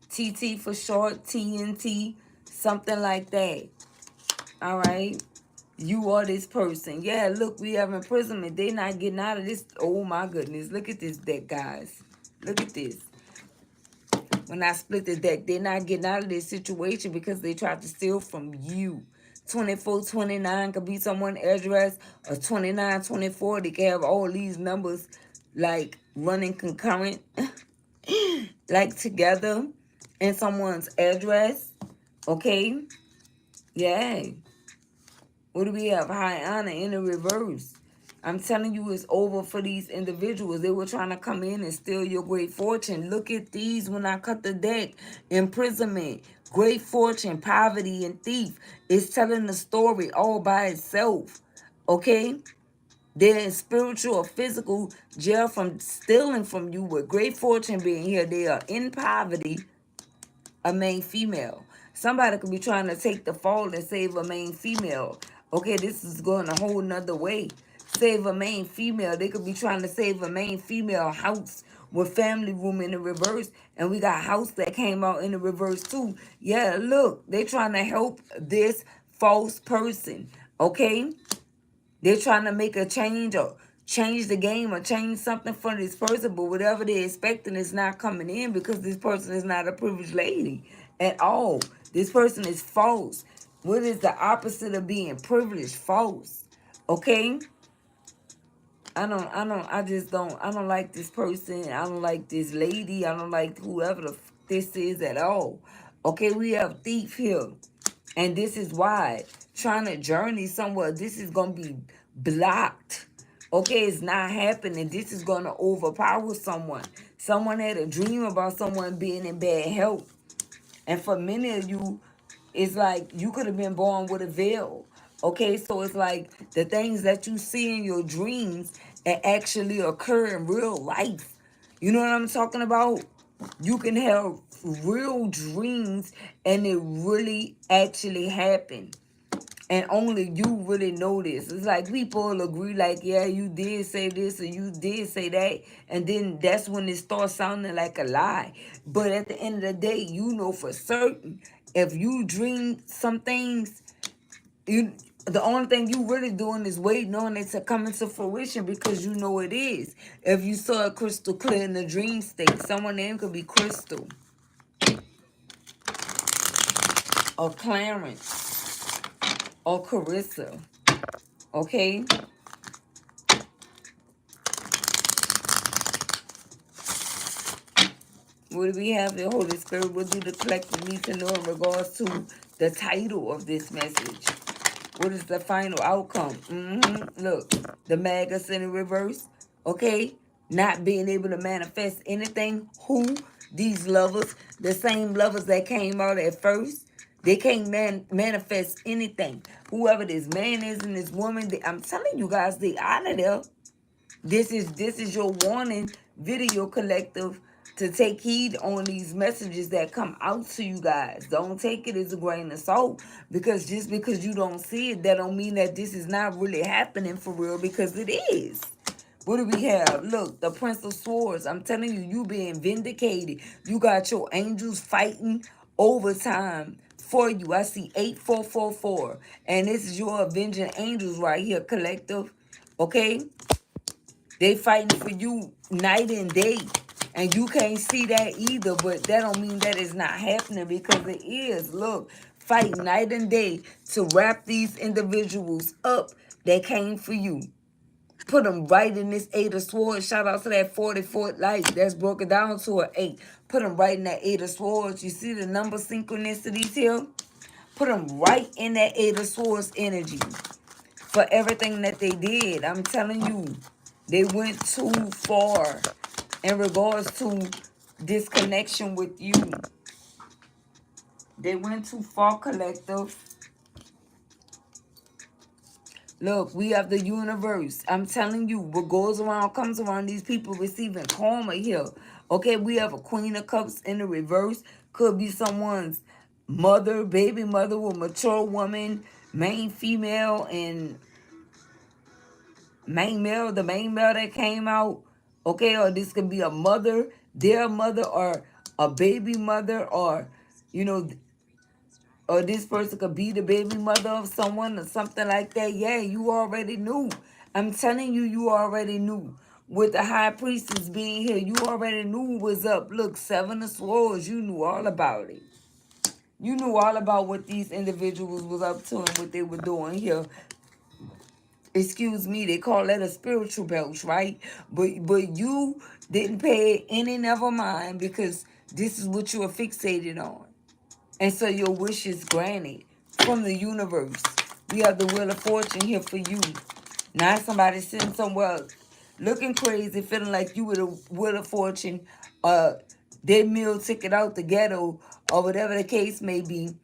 TT for short. TNT. Something like that. Alright? You are this person. Yeah, look, we have imprisonment. They're not getting out of this. Oh my goodness. Look at this deck, guys. Look at this. When I split the deck, they're not getting out of this situation because they tried to steal from you. 2429 could be someone's address, or 2924. They can have all these numbers like running concurrent, like together in someone's address. Okay? Yeah. What do we have? High honor in the reverse. I'm telling you, it's over for these individuals. They were trying to come in and steal your great fortune. Look at these when I cut the deck. Imprisonment, great fortune, poverty, and thief. It's telling the story all by itself. Okay? They're in spiritual or physical jail from stealing from you, with great fortune being here. They are in poverty, a main female. Somebody could be trying to take the fall and save a main female. Okay, this is going a whole nother way. Save a main female. They could be trying to save a main female house with family room in the reverse. And we got house that came out in the reverse too. Yeah, look, they're trying to help this false person. Okay? They're trying to make a change, or change the game, or change something for this person, but whatever they're expecting is not coming in, because this person is not a privileged lady at all. This person is false. What is the opposite of being privileged? False. Okay? I don't like this person. I don't like this lady. I don't like whoever this is at all. Okay, we have thief here. And this is why. Trying to journey somewhere, this is going to be blocked. Okay, it's not happening. This is going to overpower someone. Someone had a dream about someone being in bad health. And for many of you, it's like you could have been born with a veil. Okay, so it's like the things that you see in your dreams and actually occur in real life. You know what I'm talking about? You can have real dreams and it really actually happen. And only you really know this. It's like people agree like, yeah, you did say this or you did say that. And then that's when it starts sounding like a lie. But at the end of the day, you know for certain, if you dream some things, you The only thing you really doing is waiting on it to come into fruition because you know it is. If you saw it crystal clear in the dream state, someone's name could be Crystal or Clarence or Carissa. Okay? What do we have? The Holy Spirit will do the collective need to know in regards to the title of this message. What is the final outcome? Look, the Magus in reverse. Okay? Not being able to manifest anything. Who? These lovers. The same lovers that came out at first. They can't manifest anything. Whoever this man is and this woman, I'm telling you guys, they out of there. This is your warning video collective to take heed on these messages that come out to you guys. Don't take it as a grain of salt, because just because you don't see it, that don't mean that this is not really happening for real, because it is. What do we have? Look, the Prince of Swords. I'm telling you, you being vindicated. You got your angels fighting overtime for you. I see 8444. And this is your avenging angels right here, collective. Okay? They fighting for you night and day. And you can't see that either, but that don't mean that it's not happening, because it is. Look, fight night and day to wrap these individuals up that came for you. Put them right in this 8 of Swords. Shout out to that 40-foot light. That's broken down to an 8. Put them right in that 8 of Swords. You see the number synchronicities here? Put them right in that 8 of Swords energy for everything that they did. I'm telling you, they went too far in regards to this connection with you. They went too far, collective. Look, we have the universe. I'm telling you, what goes around comes around. These people receiving karma here. Okay, we have a Queen of Cups in the reverse. Could be someone's mother, baby mother, or mature woman, main female, and main male, the main male that came out. Okay, or this could be a mother, their mother, or a baby mother, or, you know, or this person could be the baby mother of someone or something like that. Yeah, you already knew. I'm telling you, you already knew. With the high priestess being here, you already knew what was up. Look, 7 of Swords, you knew all about it. You knew all about what these individuals was up to and what they were doing here. Excuse me, they call that a spiritual belch, right? But you didn't pay any never mind, because this is what you are fixated on. And so your wish is granted from the universe. We have the Wheel of Fortune here for you. Now somebody sitting somewhere looking crazy, feeling like you with a Wheel of Fortune, their meal ticket out the ghetto, or whatever the case may be,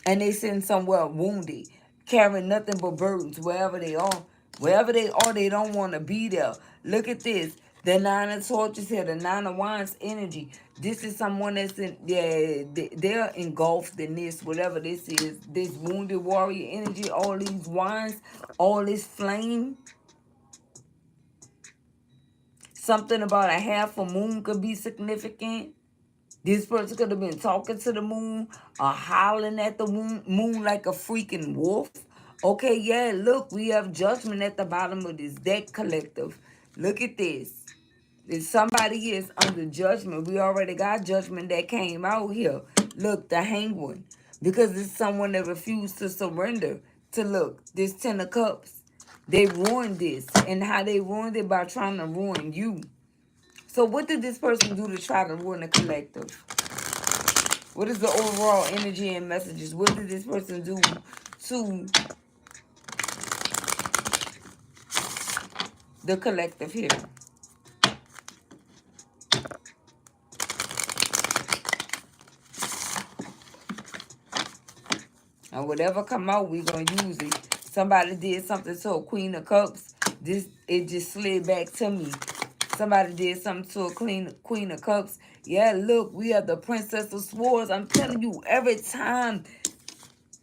and they sitting somewhere wounded, carrying nothing but burdens wherever they are. Wherever they are, they don't want to be there. Look at this. The 9 of Torches here, the 9 of Wands energy. This is someone that's in, yeah, they're engulfed in this, whatever this is. This wounded warrior energy, all these wands, all this flame. Something about a half a moon could be significant. This person could have been talking to the moon or howling at the moon like a freaking wolf. Okay, yeah, look, we have Judgment at the bottom of this deck, collective. Look at this. If somebody is under judgment, we already got Judgment that came out here. Look, the Hanged. Because it's someone that refused to surrender. To look, this 10 of Cups. They ruined this. And how they ruined it? By trying to ruin you. So what did this person do to try to ruin the collective? What is the overall energy and messages? What did this person do to the collective here? And whatever come out, we're going to use it. Somebody did something to a Queen of Cups. It just slid back to me. Somebody did something to a Queen of Cups. Yeah, look, we are the Princess of Swords. I'm telling you, every time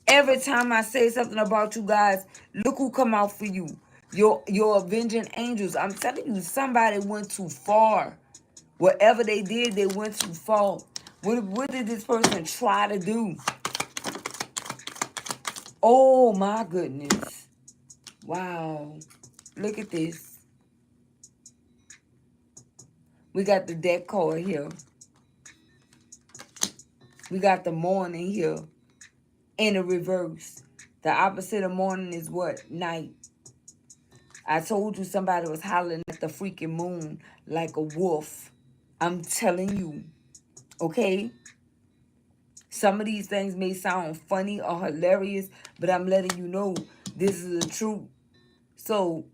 I say something about you guys, look who come out for you. Your avenging angels. I'm telling you, somebody went too far. Whatever they did, they went too far. What did this person try to do? Oh my goodness. Wow. Look at this. We got the deck card here. We got the morning here in a reverse. The opposite of morning is what? Night. I told you somebody was hollering at the freaking moon like a wolf. I'm telling you. Okay? Some of these things may sound funny or hilarious, but I'm letting you know this is the truth. So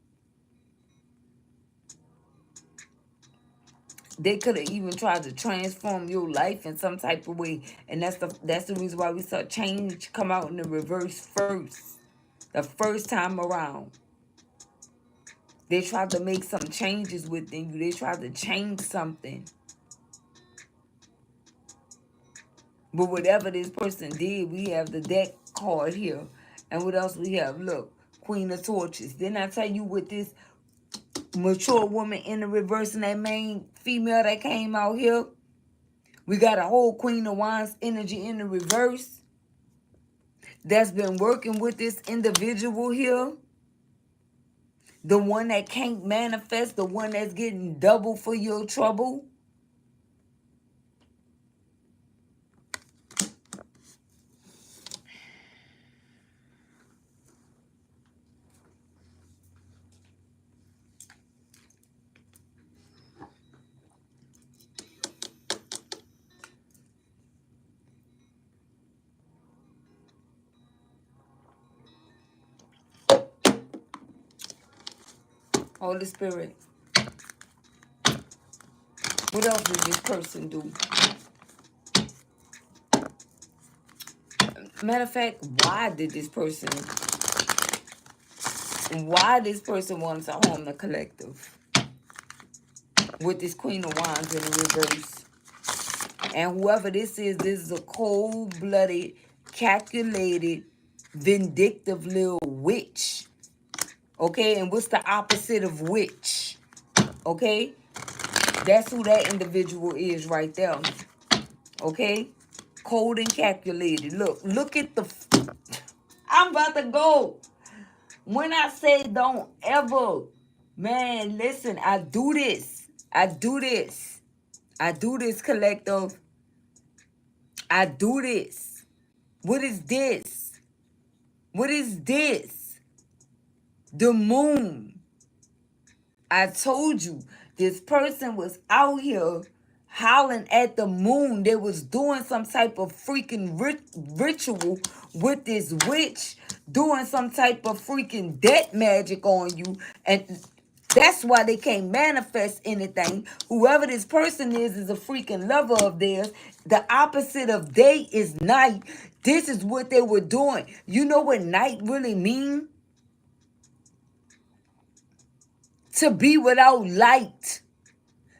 they could have even tried to transform your life in some type of way. And that's the reason why we saw change come out in the reverse first. The first time around. They tried to make some changes within you. They tried to change something. But whatever this person did, we have the deck card here. And what else we have? Look, Queen of Torches. Didn't I tell you with this mature woman in the reverse and that main female that came out here? We got a whole Queen of Wands energy in the reverse that's been working with this individual here. The one that can't manifest, the one that's getting double for your trouble. Holy Spirit. What else did this person do? Matter of fact, why this person wanted to harm the collective? With this Queen of Wands in the reverse. And whoever this is a cold-blooded, calculated, vindictive little witch. Okay, and what's the opposite of witch? Okay, that's who that individual is right there. Okay, cold and calculated. Look at the... I'm about to go. When I say don't ever, man, listen, I do this. I do this, collective. I do this. What is this? What is this? The moon. I told you, this person was out here howling at the moon. They was doing some type of freaking ritual with this witch, doing some type of freaking death magic on you. And that's why they can't manifest anything. Whoever this person is a freaking lover of theirs. The opposite of day is night. This is what they were doing. You know what night really means? To be without light.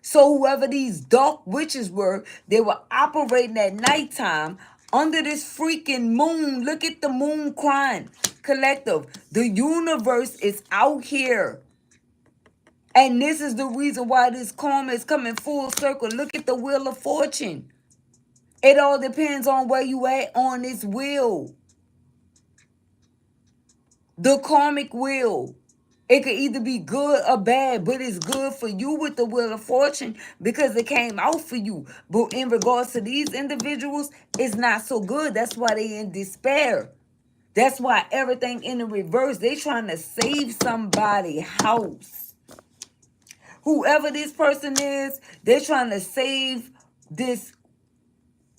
So whoever these dark witches were, they were operating at nighttime under this freaking moon. Look at the moon crying. Collective. The universe is out here. And this is the reason why this karma is coming full circle. Look at the Wheel of Fortune. It all depends on where you at on this wheel. The karmic wheel. It could either be good or bad, but it's good for you with the Wheel of Fortune because it came out for you. But in regards to these individuals, it's not so good. That's why they in despair. That's why everything in the reverse. They trying to save somebody's house. Whoever this person is, they're trying to save this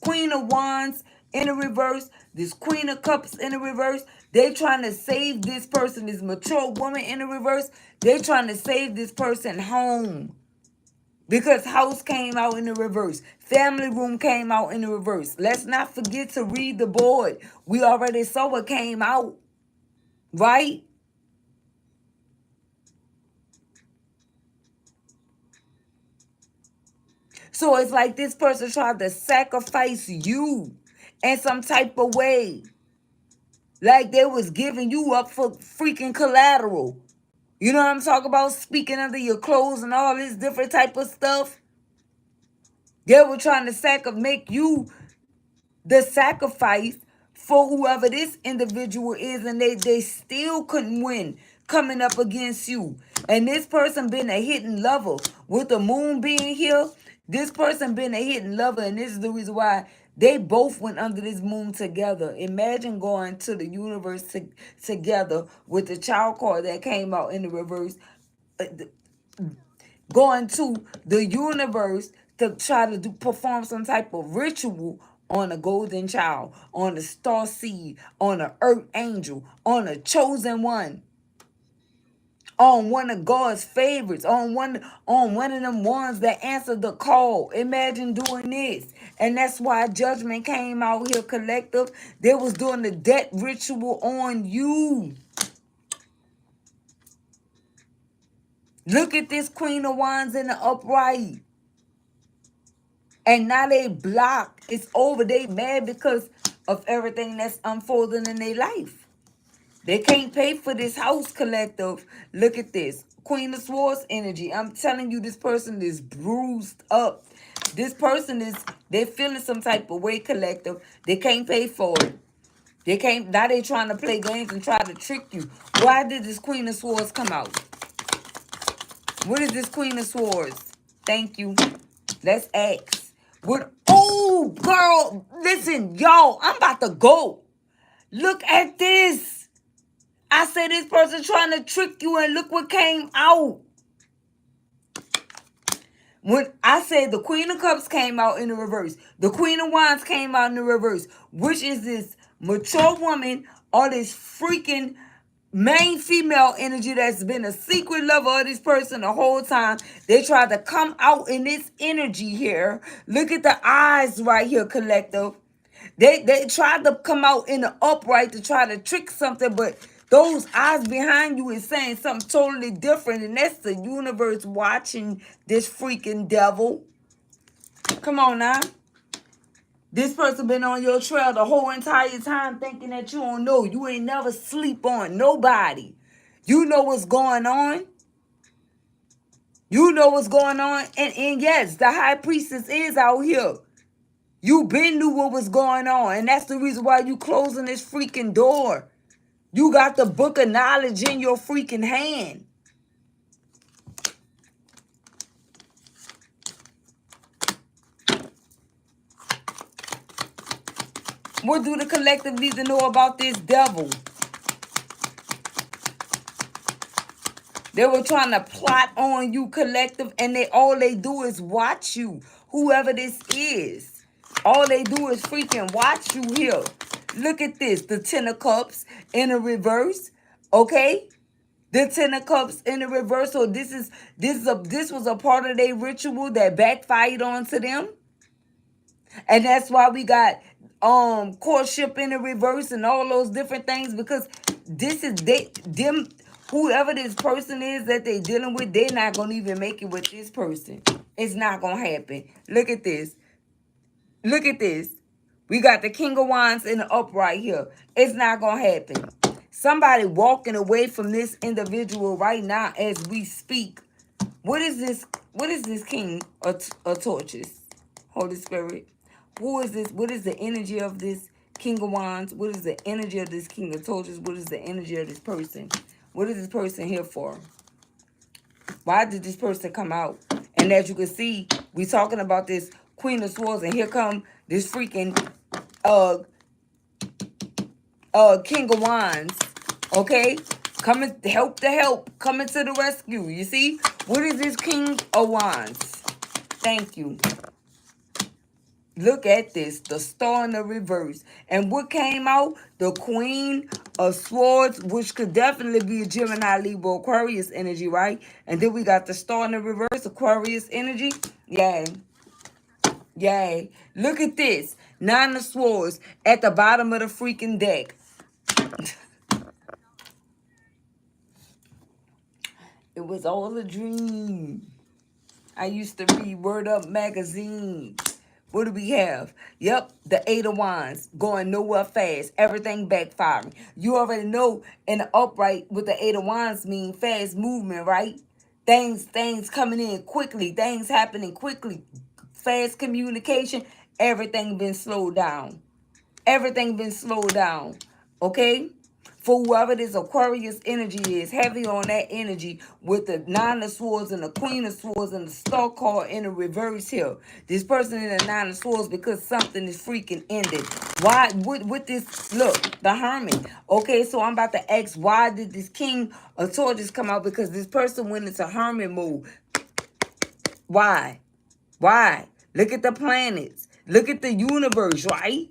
Queen of Wands in the reverse, this Queen of Cups in the reverse. They trying to save this person, this mature woman in the reverse. They trying to save this person home. Because house came out in the reverse. Family room came out in the reverse. Let's not forget to read the board. We already saw what came out. Right? So it's like this person tried to sacrifice you in some type of way. Like they was giving you up for freaking collateral. You know what I'm talking about? Speaking under your clothes and all this different type of stuff. They were trying to make you the sacrifice for whoever this individual is, and they still couldn't win coming up against you. And this person been a hidden lover. With the moon being here, this person been a hidden lover, and this is the reason why they both went under this moon together. Imagine going to the universe together with the child card that came out in the reverse. Going to the universe to try to perform some type of ritual on a golden child, on a star seed, on an earth angel, on a chosen one, on one of God's favorites, on one of them ones that answered the call. Imagine doing this. And that's why judgment came out here, collective. They was doing the death ritual on you. Look at this Queen of Wands in the upright. And now they blocked. It's over. They mad because of everything that's unfolding in their life. They can't pay for this house, collective. Look at this. Queen of Swords energy. I'm telling you, this person is bruised up. This person is, they're feeling some type of way, collective. They can't pay for it. They can't, now they trying to play games and try to trick you. Why did this Queen of Swords come out? What is this Queen of Swords? Thank you. Let's ask. What? Oh, girl. Listen, y'all, I'm about to go. Look at this. I said this person trying to trick you, and look what came out. When I said the Queen of Cups came out in the reverse, the Queen of Wands came out in the reverse, which is this mature woman or this freaking main female energy that's been a secret lover of this person the whole time. They tried to come out in this energy here. Look at the eyes right here, collective. They tried to come out in the upright to try to trick something, but those eyes behind you is saying something totally different, and that's the universe watching this freaking devil. Come on now. This person been on your trail the whole entire time thinking that you don't know. You ain't never sleep on nobody. You know what's going on. You know what's going on. And yes, the high priestess is out here. You been knew what was going on. And that's the reason why you closing this freaking door. You got the book of knowledge in your freaking hand. What do the collective need to know about this devil? They were trying to plot on you, collective, and all they do is watch you. Whoever this is. All they do is freaking watch you here. Look at this. The Ten of Cups in a reverse. Okay? The Ten of Cups in the reverse. So this was a part of their ritual that backfired onto them. And that's why we got courtship in the reverse and all those different things, because this is them, whoever this person is that they dealing with, they're not gonna even make it with this person. It's not gonna happen. Look at this. Look at this. We got the King of Wands in the upright here. It's not gonna happen. Somebody walking away from this individual right now as we speak. What is this? What is this King of Torches? Holy Spirit. Who is this? What is the energy of this King of Wands? What is the energy of this King of Torches? What is the energy of this person? What is this person here for? Why did this person come out? And as you can see, we talking about this Queen of Swords, and here come this freaking King of Wands. Okay? Coming to help. Coming to the rescue. You see? What is this King of Wands? Thank you. Look at this, the star in the reverse. And what came out? The Queen of Swords, which could definitely be a Gemini, Libra, Aquarius energy, right? And then we got the star in the reverse, Aquarius energy. Yay. Yay. Look at this. Nine of Swords at the bottom of the freaking deck. It was all a dream. I used to read Word Up magazine. What do we have? Yep, the Eight of Wands, going nowhere fast. Everything backfiring. You already know in the upright what the Eight of Wands mean, fast movement, right? Things coming in quickly. Things happening quickly. Fast communication. Everything been slowed down. Everything been slowed down. Okay? For whoever this Aquarius energy is, heavy on that energy with the Nine of Swords and the Queen of Swords and the Star card in the reverse here. This person in the Nine of Swords because something is freaking ended. Why? With this, look, the Hermit. Okay, so I'm about to ask, why did this King of Torches come out? Because this person went into Hermit mode. Why? Why? Look at the planets. Look at the universe, right?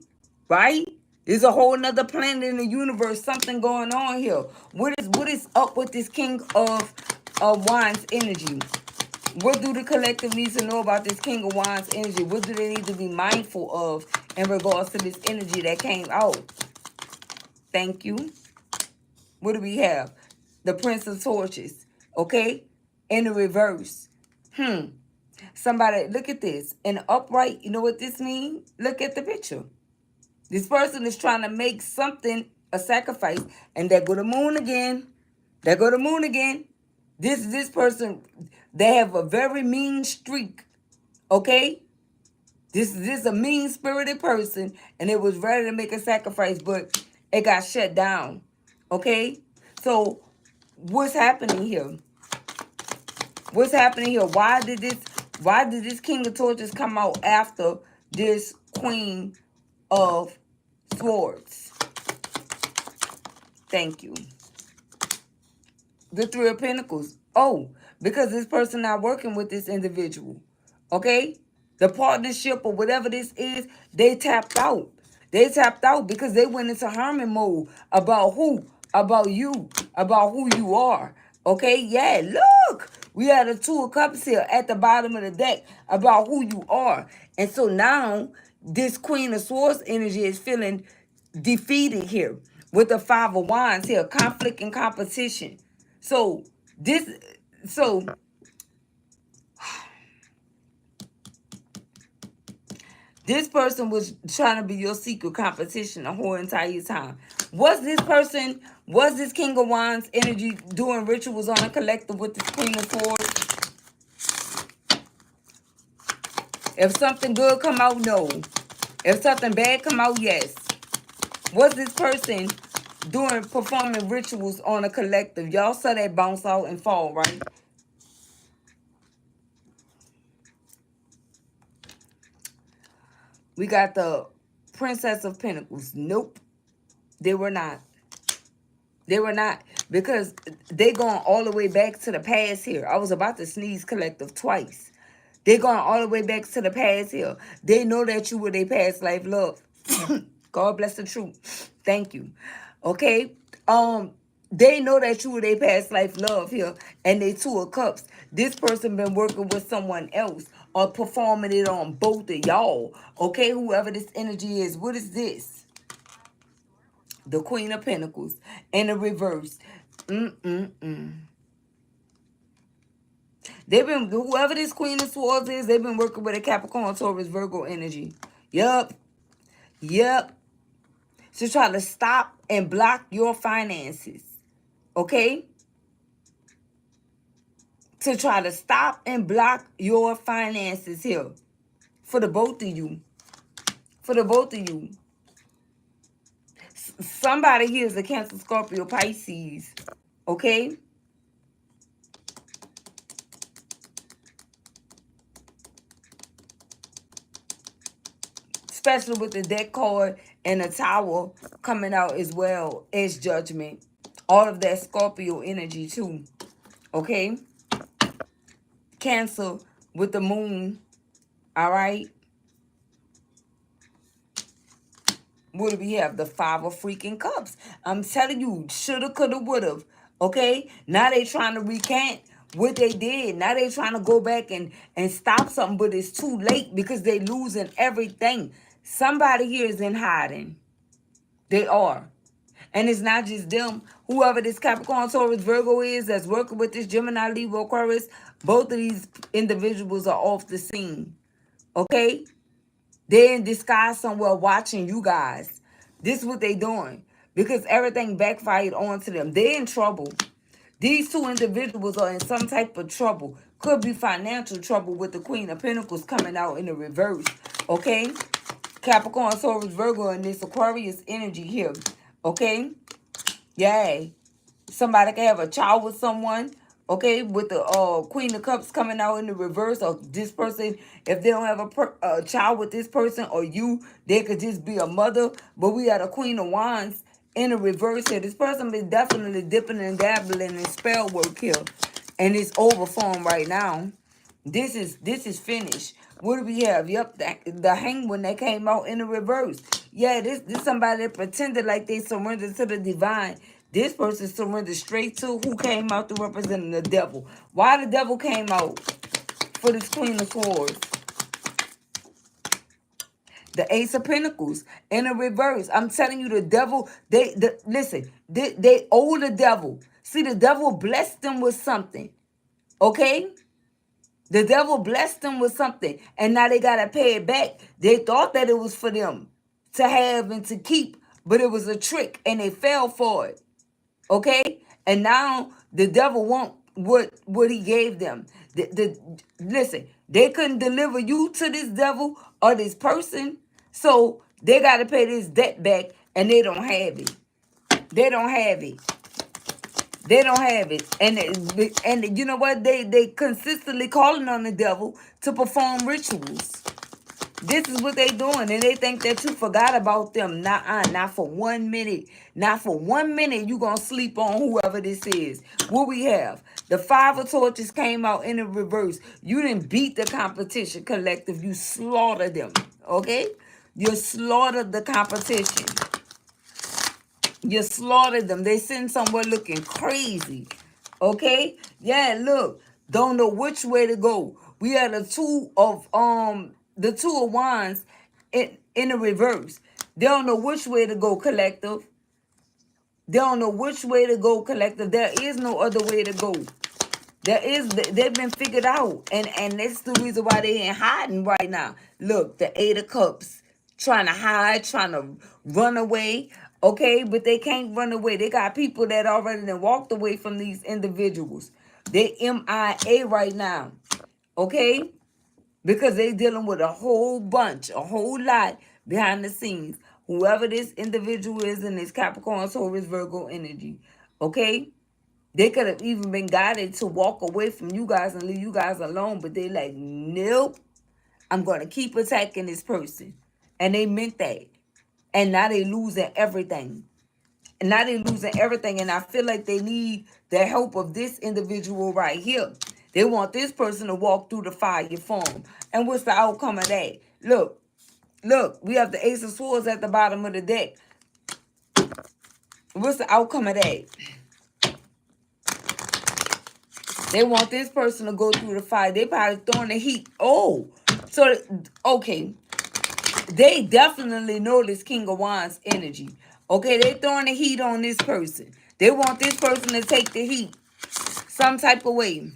Right? There's a whole nother planet in the universe. Something going on here. What is up with this King of Wands energy? What do the collective need to know about this King of Wands energy? What do they need to be mindful of in regards to this energy that came out? Thank you. What do we have? The Prince of Torches. Okay? In the reverse. Somebody, look at this. In the upright, you know what this means? Look at the picture. This person is trying to make something a sacrifice. And there go the moon again. There go the moon again. This person, they have a very mean streak. Okay? This is a mean-spirited person. And it was ready to make a sacrifice, but it got shut down. Okay? So, what's happening here? What's happening here? Why did this King of Torches come out after this Queen of Swords? Thank you. The Three of Pentacles. Oh, because this person not working with this individual. Okay? The partnership or whatever this is, they tapped out. They tapped out because they went into hermit mode about who? About you. About who you are. Okay? Yeah, look. We had a Two of Cups here at the bottom of the deck about who you are. And so now this Queen of Swords energy is feeling defeated here with the Five of Wands here. Conflict and competition. So this person was trying to be your secret competition the whole entire time. Was this King of Wands energy doing rituals on a collective with this Queen of Swords? If something good come out, no. If something bad come out, yes. Was this person performing rituals on a collective? Y'all saw that bounce out and fall, right? We got the Princess of Pentacles. Nope. They were not. They were not. Because they going all the way back to the past here. I was about to sneeze collective twice. They going all the way back to the past here. They know that you were their past life love. God bless the truth. Thank you. Okay? They know that you were their past life love here. And they Two of Cups. This person been working with someone else or performing it on both of y'all. Okay? Whoever this energy is. What is this? The Queen of Pentacles. In the reverse. They've been, whoever this Queen of Swords is, they've been working with a Capricorn, Taurus, Virgo energy. Yup. Yup. To try to stop and block your finances. Okay? To try to stop and block your finances here. For the both of you. For the both of you. Somebody here is a Cancer, Scorpio, Pisces. Okay? Especially with the deck card and the Tower coming out as well as Judgment. All of that Scorpio energy too. Okay? Cancer with the Moon. All right? What do we have? The Five of freaking Cups. I'm telling you, shoulda, coulda, woulda. Okay? Now they trying to recant what they did. Now they trying to go back and stop something, but it's too late because they losing everything. Somebody here is in hiding. They are. And it's not just them. Whoever this Capricorn, Taurus, Virgo is that's working with this Gemini, Libra, Aquarius, both of these individuals are off the scene. Okay? They're in disguise somewhere watching you guys. This is what they doing. Because everything backfired onto them. They're in trouble. These two individuals are in some type of trouble. Could be financial trouble with the Queen of Pentacles coming out in the reverse. Okay? Capricorn, Taurus, Virgo, and this Aquarius energy here. Okay? Yay. Somebody can have a child with someone. Okay? With the Queen of Cups coming out in the reverse. Or this person, if they don't have a child with this person or you, they could just be a mother. But we got a Queen of Wands in the reverse here. This person is definitely dipping and dabbling in spell work here. And it's over for them right now. This is finished. What do we have? Yep, the hangman that came out in the reverse. Yeah, this somebody that pretended like they surrendered to the divine. This person surrendered straight to who came out to represent the devil. Why the devil came out for this Queen of Swords? The Ace of Pentacles in the reverse. I'm telling you, the devil, listen, they owe the devil. See, the devil blessed them with something. Okay? The devil blessed them with something, and now they got to pay it back. They thought that it was for them to have and to keep, but it was a trick, and they fell for it. Okay? And now the devil want what he gave them. Listen, they couldn't deliver you to this devil or this person, so they got to pay this debt back, and they don't have it. They don't have it. They don't have it. And you know what? They consistently calling on the devil to perform rituals. This is what they doing. And they think that you forgot about them. Not for 1 minute. Not for 1 minute you going to sleep on whoever this is. What we have? The Five of Torches came out in the reverse. You didn't beat the competition collective. You slaughtered them. Okay? You slaughtered the competition. You slaughtered them. They sitting somewhere looking crazy. Okay? Yeah, look. Don't know which way to go. We had the two of wands in the reverse. They don't know which way to go, collective. They don't know which way to go, collective. There is no other way to go. They've been figured out. And that's the reason why they ain't hiding right now. Look, the Eight of Cups. Trying to hide, trying to run away. Okay, but they can't run away. They got people that already done walked away from these individuals. They MIA right now. Okay? Because they dealing with a whole bunch, a whole lot behind the scenes. Whoever this individual is in this Capricorn, Taurus, Virgo energy. Okay? They could have even been guided to walk away from you guys and leave you guys alone. But they like, nope. I'm going to keep attacking this person. And they meant that. And now they losing everything. And now they losing everything. And I feel like they need the help of this individual right here. They want this person to walk through the fire for them. And what's the outcome of that? Look, we have the Ace of Swords at the bottom of the deck. What's the outcome of that? They want this person to go through the fire. They probably throwing the heat. Oh, so, okay. They definitely know this King of Wands energy. Okay, they throwing the heat on this person. They want this person to take the heat some type of way.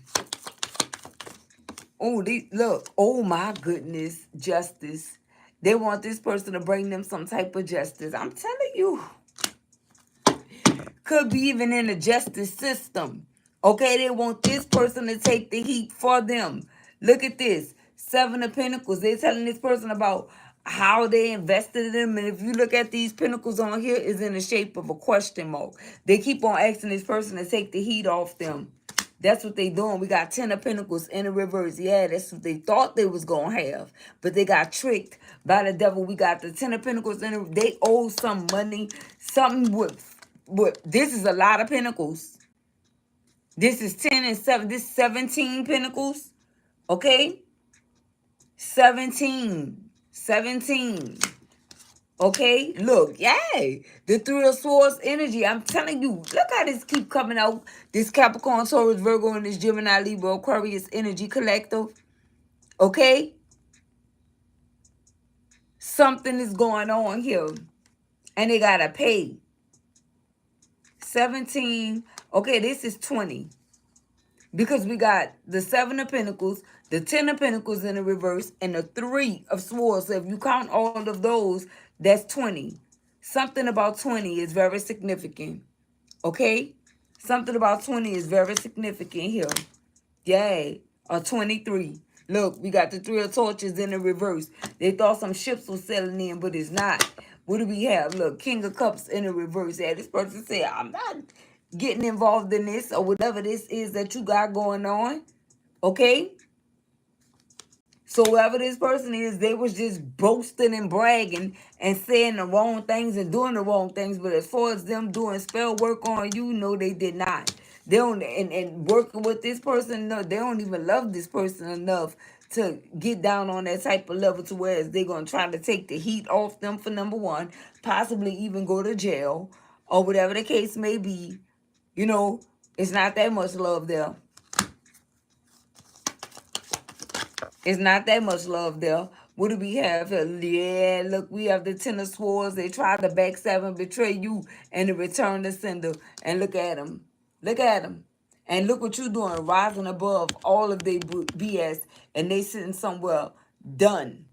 Oh, look. Oh, my goodness. Justice. They want this person to bring them some type of justice. I'm telling you. Could be even in the justice system. Okay, they want this person to take the heat for them. Look at this. Seven of Pentacles. They're telling this person about how they invested in them. And if you look at these pentacles on here, it's in the shape of a question mark. They keep on asking this person to take the heat off them. That's what they doing. We got 10 of Pentacles in the reverse. Yeah, that's what they thought they was going to have. But they got tricked by the devil. We got the 10 of Pentacles in the, they owe some money. Something with this is a lot of pentacles. This is 10 and 7. This is 17 pentacles. Okay? 17. Okay, look, yay. The Three of Swords energy. I'm telling you, look how this keep coming out. This Capricorn, Taurus, Virgo, and this Gemini, Libra, Aquarius energy collective. Okay? Something is going on here. And they got to pay. 17. Okay, this is 20. Because we got the 7 of Pentacles, the 10 of Pentacles in the reverse, and the 3 of Swords. So if you count all of those, that's 20. Something about 20 is very significant. Okay? Something about 20 is very significant here. Yay. Or 23. Look, we got the Three of Torches in the reverse. They thought some ships were sailing in, but it's not. What do we have? Look, King of Cups in the reverse. Yeah, this person said, I'm not getting involved in this or whatever this is that you got going on. Okay? So whoever this person is, they was just boasting and bragging and saying the wrong things and doing the wrong things. But as far as them doing spell work on you, no, they did not. They don't and working with this person, no, they don't even love this person enough to get down on that type of level to where they're gonna try to take the heat off them for number one, possibly even go to jail or whatever the case may be. You know, it's not that much love there. It's not that much love there. What do we have here? Yeah, look, we have the Ten of Swords. They tried to backstab and betray you and to return the sender. And look at them. Look at them. And look what you're doing, rising above all of their BS. And they sitting somewhere done.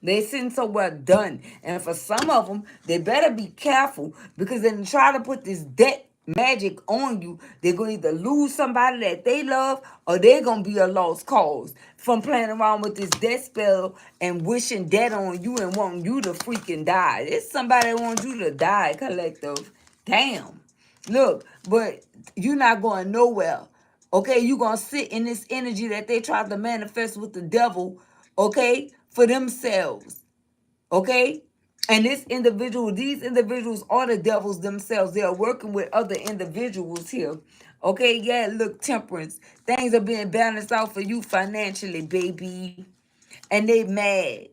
They sitting somewhere done. And for some of them, they better be careful because then try to put this debt magic on you. They're going to either lose somebody that they love or they're going to be a lost cause from playing around with this death spell and wishing death on you and wanting you to freaking die. It's somebody that wants you to die, collective. Damn. Look, but you're not going nowhere. Okay, you're going to sit in this energy that they tried to manifest with the devil, okay, for themselves, okay? And these individuals are the devils themselves. They are working with other individuals here, okay? Yeah, look, temperance. Things are being balanced out for you financially, baby. And they mad,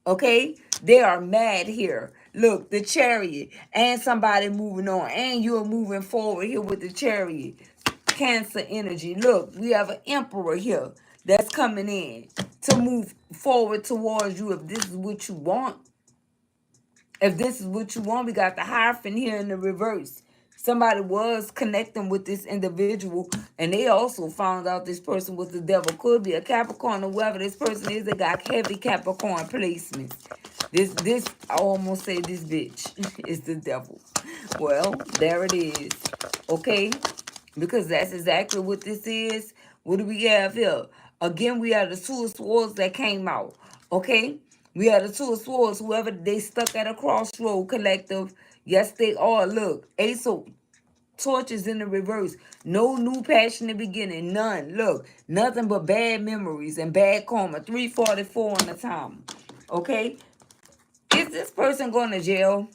okay? They are mad here. Look, the chariot and somebody moving on and you're moving forward here with the chariot. Cancer energy. Look, we have an emperor here that's coming in to move forward towards you if this is what you want. If this is what you want, we got the Hierophant here in the reverse. Somebody was connecting with this individual, and they also found out this person was the devil. Could be a Capricorn or whoever this person is. They got heavy Capricorn placements. I almost say this bitch is the devil. Well, there it is. Okay? Because that's exactly what this is. What do we have here? Again, we have the Two of Swords that came out. Okay? We have the Two of Swords. Whoever they stuck at a crossroad, collective. Yes, they are. Look, Ace of Torches in the reverse. No new passionate beginning. None. Look, nothing but bad memories and bad karma. 344 on the time. Okay? Is this person going to jail?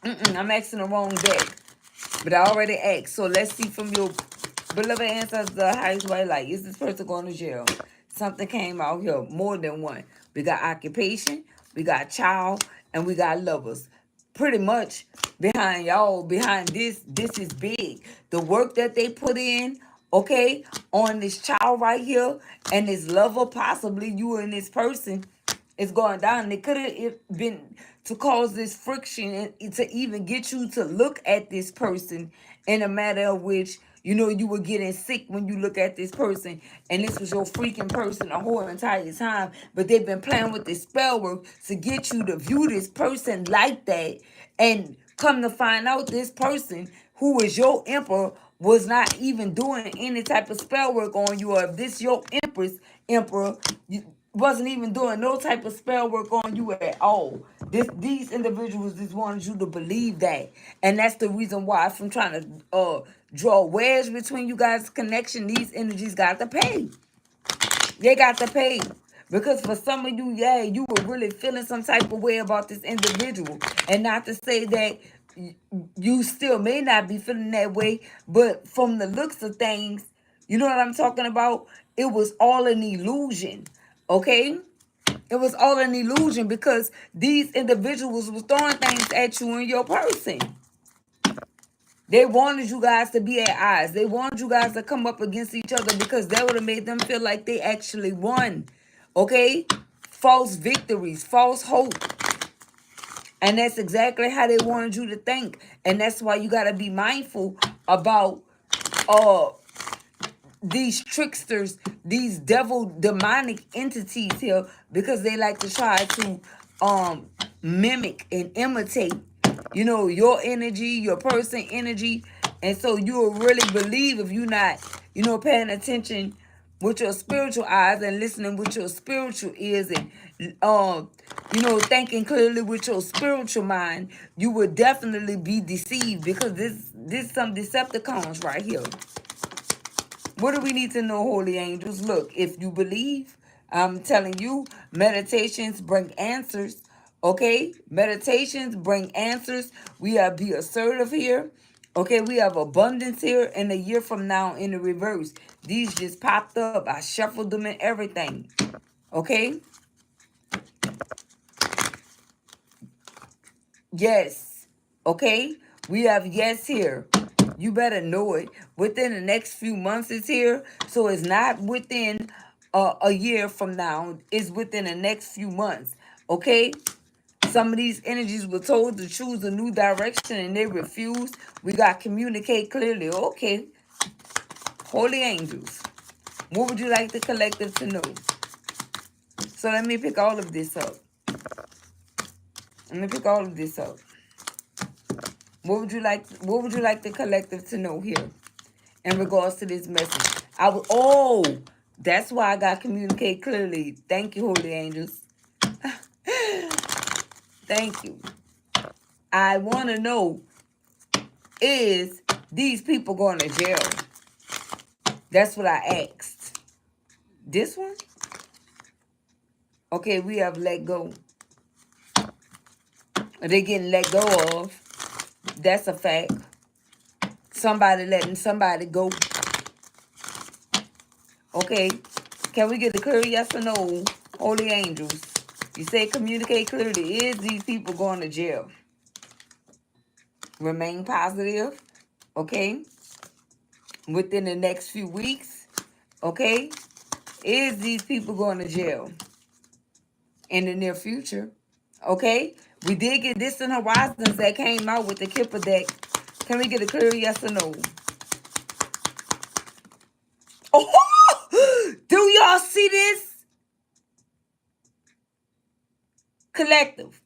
I'm asking the wrong deck. But I already asked. So let's see from your beloved ancestors, the highest white light. Is this person going to jail? Something came out here. More than one. We got occupation. We got child. And we got lovers. Pretty much behind y'all, behind this is big. The work that they put in, okay, on this child right here and this lover, possibly you and this person, is going down. It could have been to cause this friction and to even get you to look at this person in a matter of which, you know, you were getting sick when you look at this person and this was your freaking person the whole entire time. But they've been playing with this spell work to get you to view this person like that. And come to find out this person who is your emperor was not even doing any type of spell work on you. Or if this your emperor, you wasn't even doing no type of spell work on you at all. These individuals just wanted you to believe that. And that's the reason why, from trying to draw a wedge between you guys' connection, these energies got to pay. They got to pay. Because for some of you, yeah, you were really feeling some type of way about this individual. And not to say that you still may not be feeling that way, but from the looks of things, you know what I'm talking about? It was all an illusion. Okay? It was all an illusion because these individuals was throwing things at you and your person. They wanted you guys to be at odds. They wanted you guys to come up against each other because that would have made them feel like they actually won. Okay? False victories, false hope. And that's exactly how they wanted you to think. And that's why you got to be mindful about these tricksters, these devil demonic entities here, because they like to try to mimic and imitate, you know, your energy, your person energy. And so you'll really believe, if you're not, you know, paying attention with your spiritual eyes and listening with your spiritual ears and thinking clearly with your spiritual mind, you will definitely be deceived, because this some Decepticons right here. What do we need to know, holy angels? Look, if you believe, I'm telling you, meditations bring answers. Okay? Meditations bring answers. We have be assertive here. Okay, we have abundance here, and a year from now in the reverse. These just popped up. I shuffled them and everything. Okay? Yes. Okay? We have yes here. You better know it. Within the next few months is here. So it's not within a year from now. It's within the next few months. Okay? Some of these energies were told to choose a new direction and they refused. We got communicate clearly. Okay. Holy angels. What would you like the collective to know? So let me pick all of this up. Let me pick all of this up. What would you like the collective to know here in regards to this message? That's why I got communicate clearly. Thank you, holy angels. Thank you. I want to know, is these people going to jail? That's what I asked. This one? Okay, we have let go. They getting let go of. That's a fact. Somebody letting somebody go. Okay. Can we get a clear yes or no, holy angels? You say communicate clearly. Is these people going to jail? Remain positive. Okay. Within the next few weeks. Okay. Is these people going to jail in the near future? Okay. We did get Distant Horizons that came out with the Kipper deck. Can we get a clear yes or no? Oh, do y'all see this? Collective.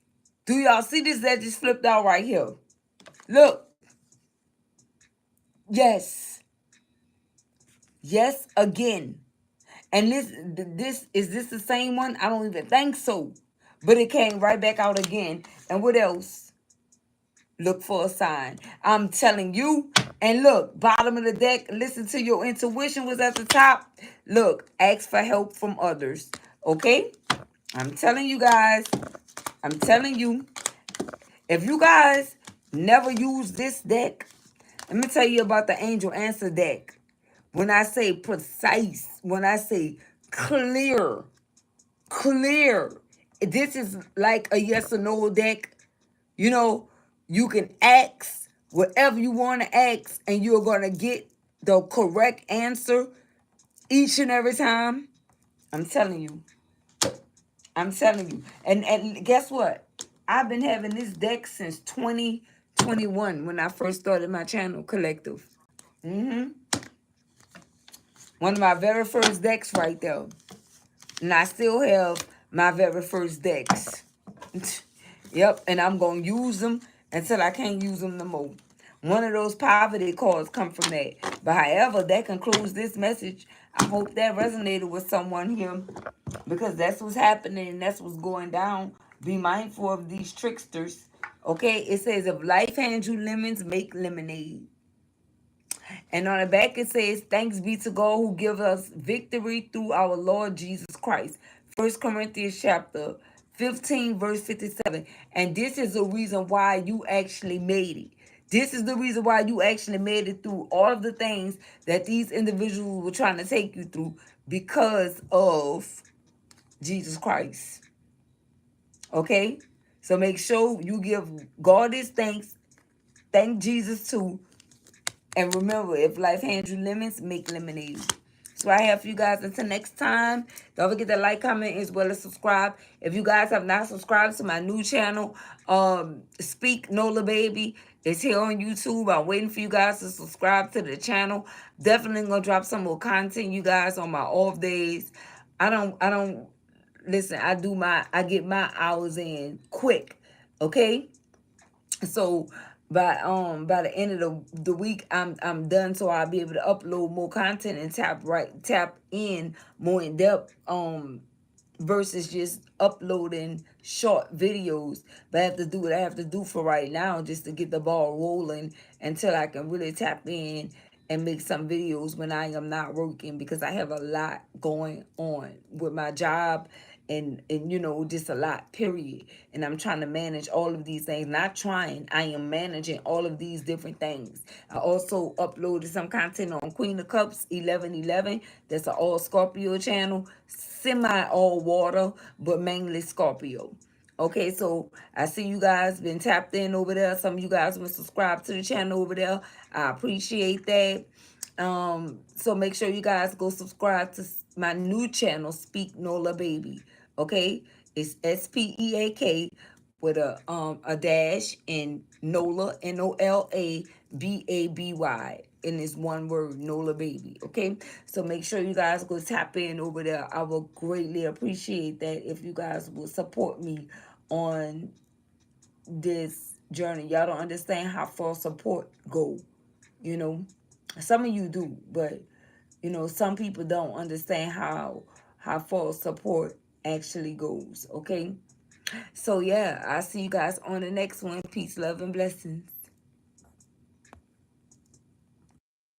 Do y'all see this that just flipped out right here? Look. Yes. Yes again. And this is this the same one? I don't even think so. But it came right back out again. And what else? Look for a sign. I'm telling you. And look, bottom of the deck, listen to your intuition was at the top. Look, ask for help from others. Okay? I'm telling you guys. I'm telling you. If you guys never use this deck, let me tell you about the Angel Answer deck. When I say precise, when I say clear, this is like a yes or no deck. You know, you can ask whatever you want to ask, and you're going to get the correct answer each and every time. I'm telling you. I'm telling you. And guess what? I've been having this deck since 2021 when I first started my channel, Collective. One of my very first decks right there. And I still have my very first decks. Yep, and I'm going to use them until I can't use them no more. One of those poverty cards come from that. But however, that concludes this message. I hope that resonated with someone here, because that's what's happening and that's what's going down. Be mindful of these tricksters. Okay, it says, if life hands you lemons, make lemonade. And on the back it says, thanks be to God who gives us victory through our Lord Jesus Christ. 1 Corinthians chapter 15 verse 57. And this is the reason why you actually made it. This is the reason why you actually made it through all of the things that these individuals were trying to take you through, because of Jesus Christ. Okay? So make sure you give God his thanks. Thank Jesus too. And remember, if life hands you lemons, make lemonade. So I have for you guys until next time. Don't forget to like, comment, as well as subscribe. If you guys have not subscribed to my new channel, Speak Nola Baby, it's here on YouTube. I'm waiting for you guys to subscribe to the channel. Definitely gonna drop some more content, you guys, on my off days. I don't listen. I get my hours in quick. Okay. So by the end of the week, I'm done, so I'll be able to upload more content and tap in more in depth, versus just uploading short videos. But I have to do what I have to do for right now, just to get the ball rolling until I can really tap in and make some videos when I am not working, because I have a lot going on with my job, and just a lot, period. And I'm trying to manage all of these things. Not trying, I am managing all of these different things. I also uploaded some content on Queen of Cups 1111. That's an all Scorpio channel, semi all water, but mainly Scorpio. Okay, so I see you guys been tapped in over there. Some of you guys been subscribed to the channel over there. I appreciate that. So make sure you guys go subscribe to my new channel, Speak Nola Baby. Okay, it's SPEAK with a dash, and Nola, NOLA BABY, and it's one word, Nola Baby. Okay, so make sure you guys go tap in over there. I will greatly appreciate that if you guys will support me on this journey. Y'all don't understand how far support go. You know, some of you do, but some people don't understand how far support actually goes. Okay, so yeah, I'll see you guys on the next one. Peace, love, and blessings.